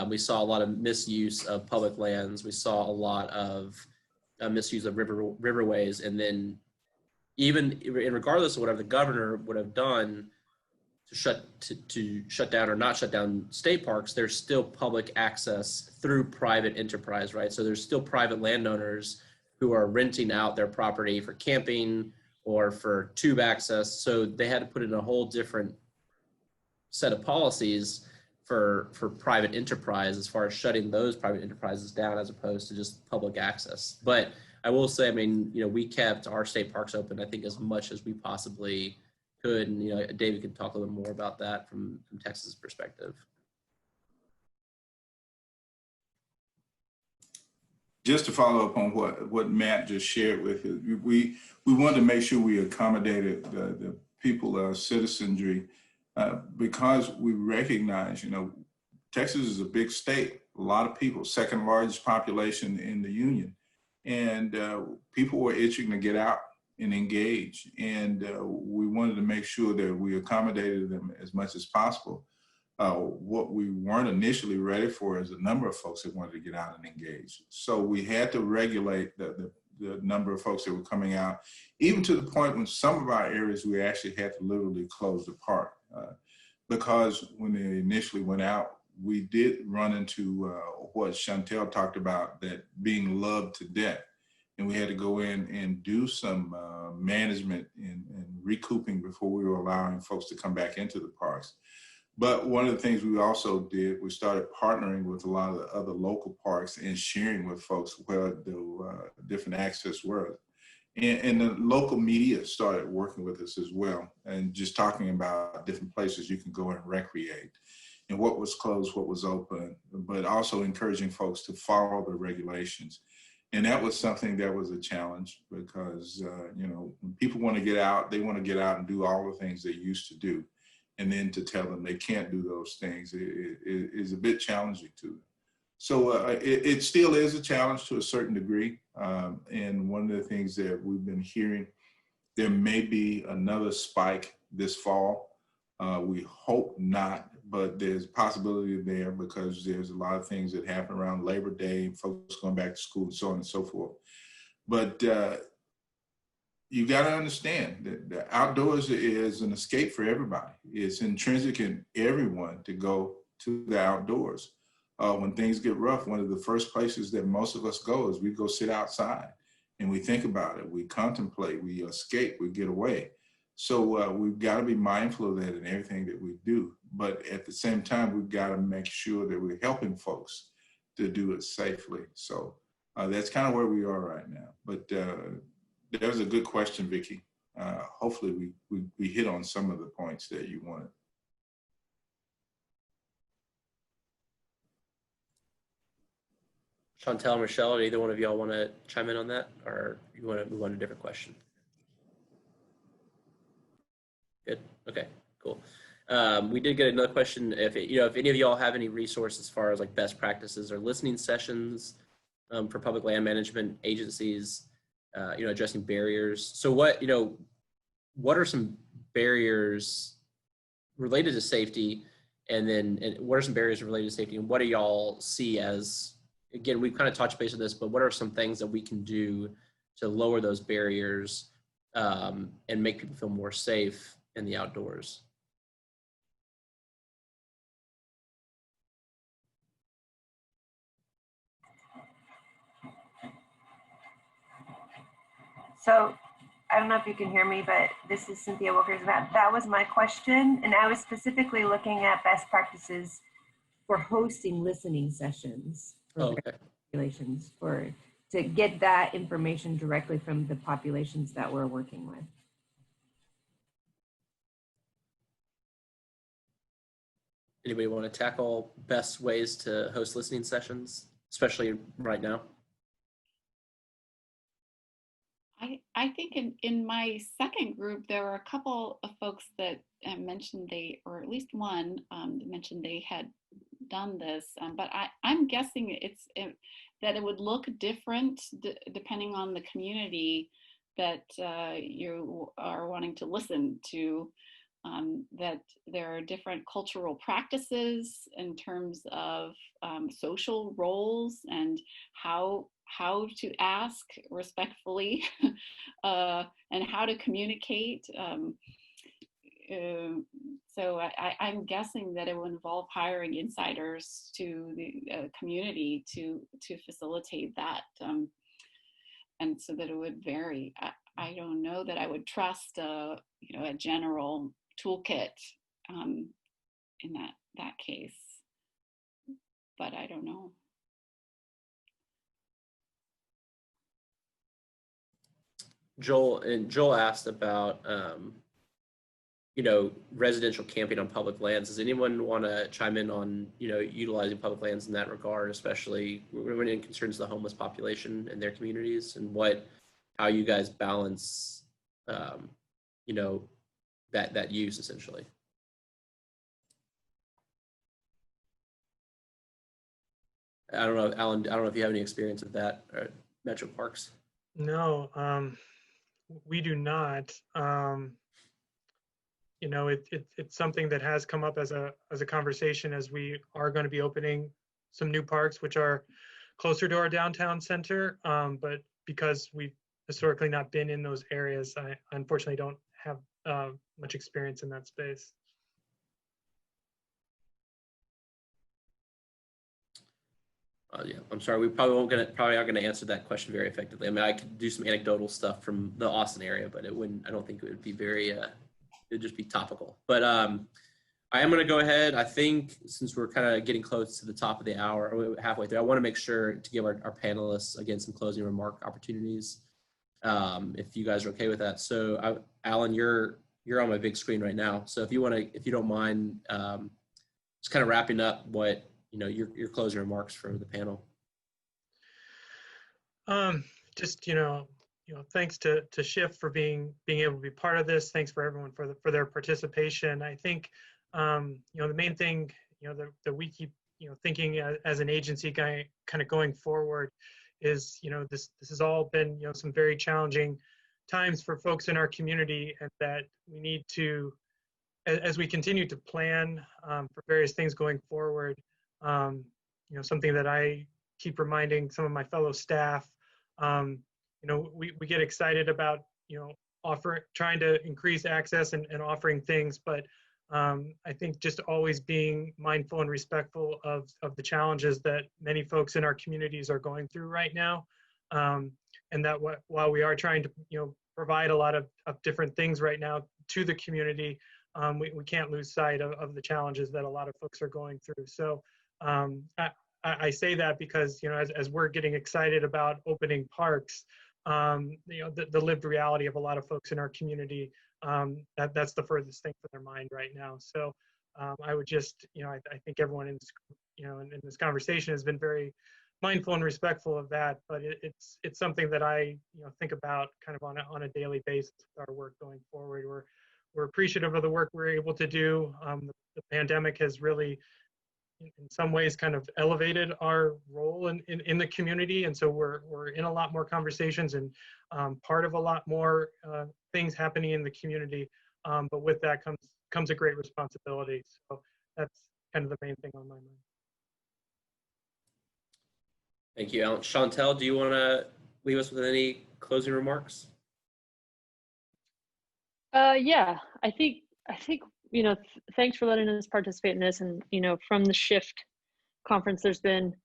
we saw a lot of misuse of public lands. We saw a lot of misuse of riverways, and then even regardless of whatever the governor would have done to shut down or not shut down state parks, there's still public access through private enterprise, right? So there's still private landowners who are renting out their property for camping or for tube access. So they had to put in a whole different set of policies for private enterprise as far as shutting those private enterprises down as opposed to just public access. But I will say, I mean, you know, we kept our state parks open, I think, as much as we possibly could. And, you know, David could talk a little more about that from Texas' perspective. Just to follow up on what Matt just shared with you, we wanted to make sure we accommodated the people, citizenry, because we recognize, you know, Texas is a big state, a lot of people, second largest population in the union. And people were itching to get out and engage. And we wanted to make sure that we accommodated them as much as possible. What we weren't initially ready for is the number of folks that wanted to get out and engage. So we had to regulate the number of folks that were coming out, even to the point when some of our areas we actually had to literally close the park. Because when they initially went out, we did run into what Chantelle talked about, that being loved to death. And we had to go in and do some management and recouping before we were allowing folks to come back into the parks. But one of the things we also did, we started partnering with a lot of the other local parks and sharing with folks where the different access were. And the local media started working with us as well, and just talking about different places you can go and recreate, and what was closed, what was open, but also encouraging folks to follow the regulations. And that was something that was a challenge because, you know, when people want to get out, they want to get out and do all the things they used to do. And then to tell them they can't do those things is a bit challenging to them. So it still is a challenge to a certain degree. And one of the things that we've been hearing, there may be another spike this fall. We hope not, but there's a possibility there because there's a lot of things that happen around Labor Day, folks going back to school and so on and so forth. But you got to understand that the outdoors is an escape for everybody. It's intrinsic in everyone to go to the outdoors. When things get rough, one of the first places that most of us go is we go sit outside and we think about it, we contemplate, we escape, we get away. So we've got to be mindful of that in everything that we do. But at the same time, we've got to make sure that we're helping folks to do it safely. So that's kind of where we are right now. But that was a good question, Vicki. Hopefully we hit on some of the points that you wanted. Chantelle, Michelle, either one of y'all want to chime in on that, or you want to move on to a different question? Good. Okay, cool. We did get another question. If if any of y'all have any resources as far as like best practices or listening sessions for public land management agencies, addressing barriers. So what are some barriers related to safety, and what are some barriers related to safety, and what do y'all see as, again, we've kind of touched base on this, but what are some things that we can do to lower those barriers and make people feel more safe in the outdoors? So I don't know if you can hear me, but this is Cynthia Wilkers. That was my question. And I was specifically looking at best practices for hosting listening sessions for Okay. populations, to get that information directly from the populations that we're working with. Anybody want to tackle best ways to host listening sessions, especially right now? I think in my second group, there were a couple of folks that mentioned or at least one mentioned they had done this, but I'm guessing that it would look different depending on the community that you are wanting to listen to, that there are different cultural practices in terms of social roles and how to ask respectfully and how to communicate. So I'm guessing that it will involve hiring insiders to the community to facilitate that, and so that it would vary. I don't know that I would trust a general toolkit in that case, but I don't know. Joel asked about residential camping on public lands. Does anyone want to chime in on utilizing public lands in that regard, especially when it concerns the homeless population and their communities, and how you guys balance that use essentially? I don't know, Alan, I don't know if you have any experience with that at Metro Parks. No, we do not. It's something that has come up as a conversation, as we are going to be opening some new parks which are closer to our downtown center. But because we've historically not been in those areas, I unfortunately don't have much experience in that space. Yeah, I'm sorry. We probably aren't gonna answer that question very effectively. I mean, I could do some anecdotal stuff from the Austin area, but it wouldn't. I don't think it would be very. It'd just be topical. But I am gonna go ahead. I think since we're kind of getting close to the top of the hour, or halfway through, I want to make sure to give our panelists again some closing remark opportunities, if you guys are okay with that. So, Alan, you're on my big screen right now. So if you don't mind, just kind of wrapping up what. Your closing remarks for the panel. Just thanks to Shift for being able to be part of this. Thanks for everyone for their participation. I think the main thing that we keep thinking as an agency kind of going forward is this has all been some very challenging times for folks in our community, and that we need to, as we continue to plan for various things going forward. Something that I keep reminding some of my fellow staff, we get excited about, trying to increase access and offering things, but I think just always being mindful and respectful of the challenges that many folks in our communities are going through right now. And that while we are trying to, provide a lot of different things right now to the community, we can't lose sight of the challenges that a lot of folks are going through. So I say that because, as we're getting excited about opening parks, the lived reality of a lot of folks in our community, that's the furthest thing from their mind right now. So I would just, I think everyone in this, in this conversation has been very mindful and respectful of that, but it's something that I, think about kind of on a daily basis with our work going forward. we're appreciative of the work we're able to do. The pandemic has really, in some ways, kind of elevated our role in the community. And so we're in a lot more conversations and part of a lot more things happening in the community. But with that comes a great responsibility. So that's kind of the main thing on my mind. Thank you, Alan. Chantelle, do you want to leave us with any closing remarks? Yeah, I think, thanks for letting us participate in this. And, from the Shift conference, there's been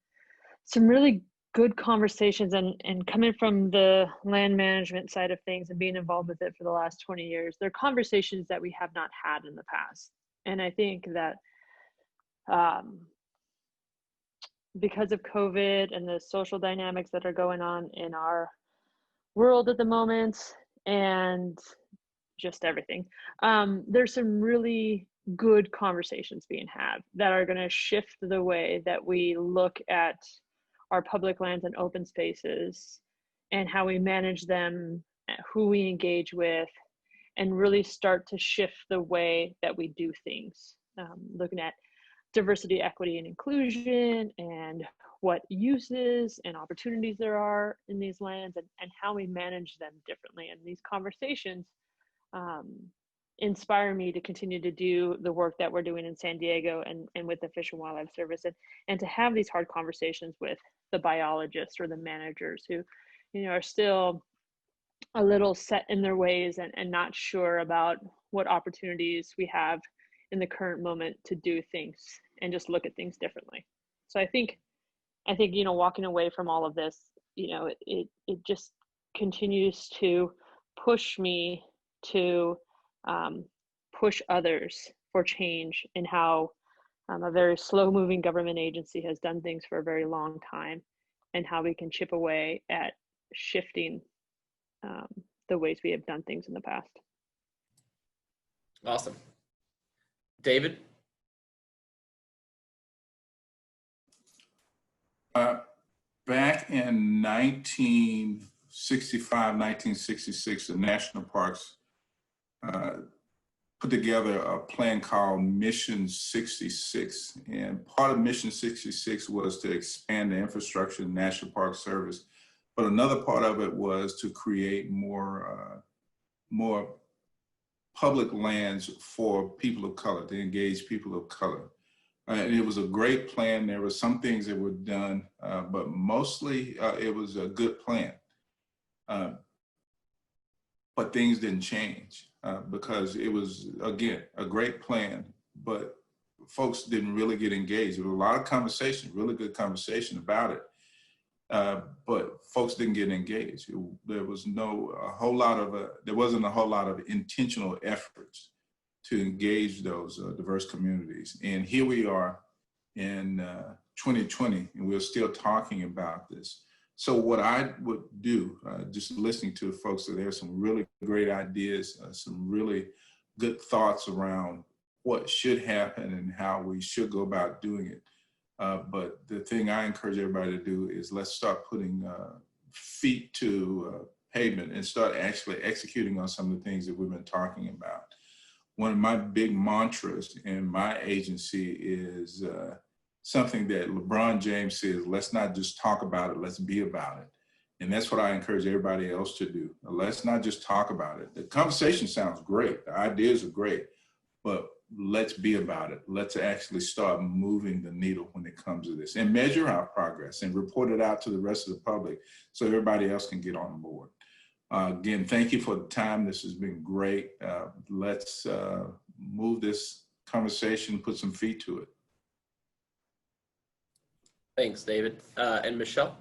some really good conversations and coming from the land management side of things and being involved with it for the last 20 years, there are conversations that we have not had in the past. And I think that because of COVID and the social dynamics that are going on in our world at the moment and just everything, there's some really good conversations being had that are going to shift the way that we look at our public lands and open spaces and how we manage them, who we engage with, and really start to shift the way that we do things. Looking at diversity, equity, and inclusion, and what uses and opportunities there are in these lands, and how we manage them differently. And these conversations inspire me to continue to do the work that we're doing in San Diego and with the Fish and Wildlife Service, and to have these hard conversations with the biologists or the managers who, are still a little set in their ways and not sure about what opportunities we have in the current moment to do things and just look at things differently. So I think, walking away from all of this, it just continues to push me to push others for change in how a very slow moving government agency has done things for a very long time, and how we can chip away at shifting the ways we have done things in the past. Awesome. David? Back in 1965, 1966, the national parks put together a plan called Mission 66. And part of Mission 66 was to expand the infrastructure of the National Park Service. But another part of it was to create more public lands for people of color, to engage people of color. And it was a great plan. There were some things that were done, but mostly it was a good plan. But things didn't change because it was, again, a great plan, but folks didn't really get engaged. There was a lot of conversation, really good conversation about it, but folks didn't get engaged. There wasn't a whole lot of intentional efforts to engage those diverse communities. And here we are in 2020, and we're still talking about this. So what I would do, just listening to folks, so there's some really great ideas, some really good thoughts around what should happen and how we should go about doing it. But the thing I encourage everybody to do is let's start putting feet to pavement and start actually executing on some of the things that we've been talking about. One of my big mantras in my agency is something that LeBron James says, let's not just talk about it, let's be about it. And that's what I encourage everybody else to do. Let's not just talk about it. The conversation sounds great, the ideas are great, but let's be about it. Let's actually start moving the needle when it comes to this and measure our progress and report it out to the rest of the public so everybody else can get on board. Again, thank you for the time. This has been great. Let's move this conversation, put some feet to it. Thanks, David. And Michelle?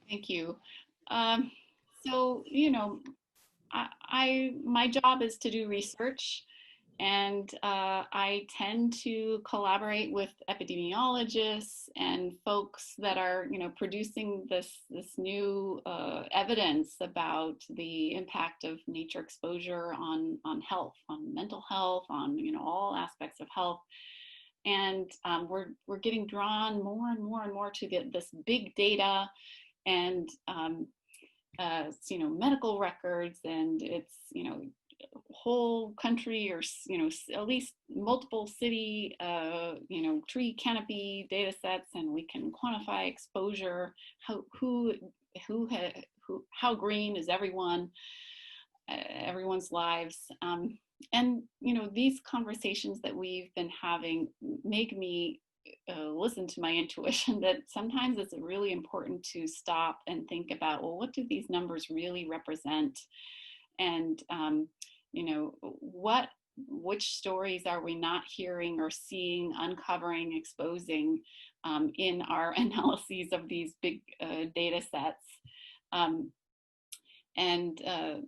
Thank you. So, my job is to do research, and I tend to collaborate with epidemiologists and folks that are, producing this new evidence about the impact of nature exposure on health, on mental health, on all aspects of health. And we're getting drawn more and more and more to get this big data and medical records, and it's, whole country, or, at least multiple city, tree canopy data sets, and we can quantify exposure, how green is everyone's lives. And, these conversations that we've been having make me listen to my intuition that sometimes it's really important to stop and think about, well, what do these numbers really represent? And, which stories are we not hearing or seeing, uncovering, exposing in our analyses of these big data sets?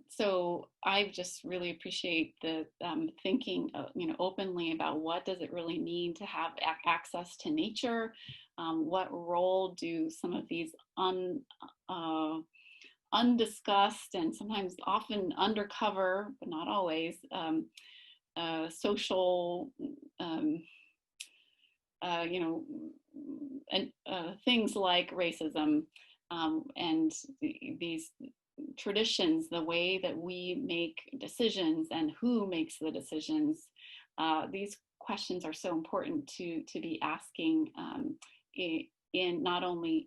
So I just really appreciate the thinking, openly about what does it really mean to have access to nature? What role do some of these undiscussed and sometimes often undercover, but not always, social, things like racism and these traditions, the way that we make decisions and who makes the decisions. These questions are so important to be asking in not only,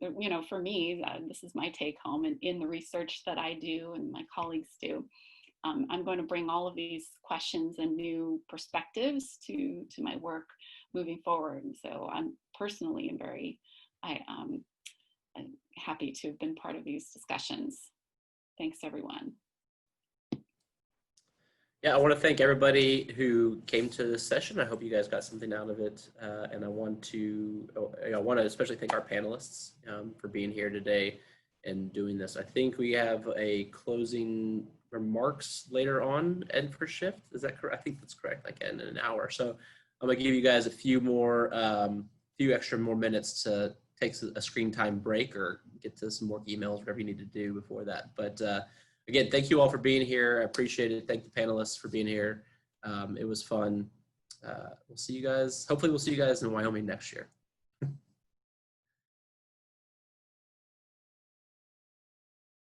for me, this is my take home, and in the research that I do and my colleagues do. I'm going to bring all of these questions and new perspectives to my work moving forward. And so I'm personally very I'm happy to have been part of these discussions. Thanks, everyone. Yeah, I want to thank everybody who came to this session. I hope you guys got something out of it. And I want to especially thank our panelists for being here today and doing this. I think we have a closing remarks later on, Ed, for Shift. Is that correct? I think that's correct, like in an hour. So I'm gonna give you guys a few extra minutes to take a screen time break or get to some more emails, whatever you need to do before that. But again, thank you all for being here. I appreciate it. Thank the panelists for being here. It was fun. We'll see you guys. Hopefully we'll see you guys in Wyoming next year.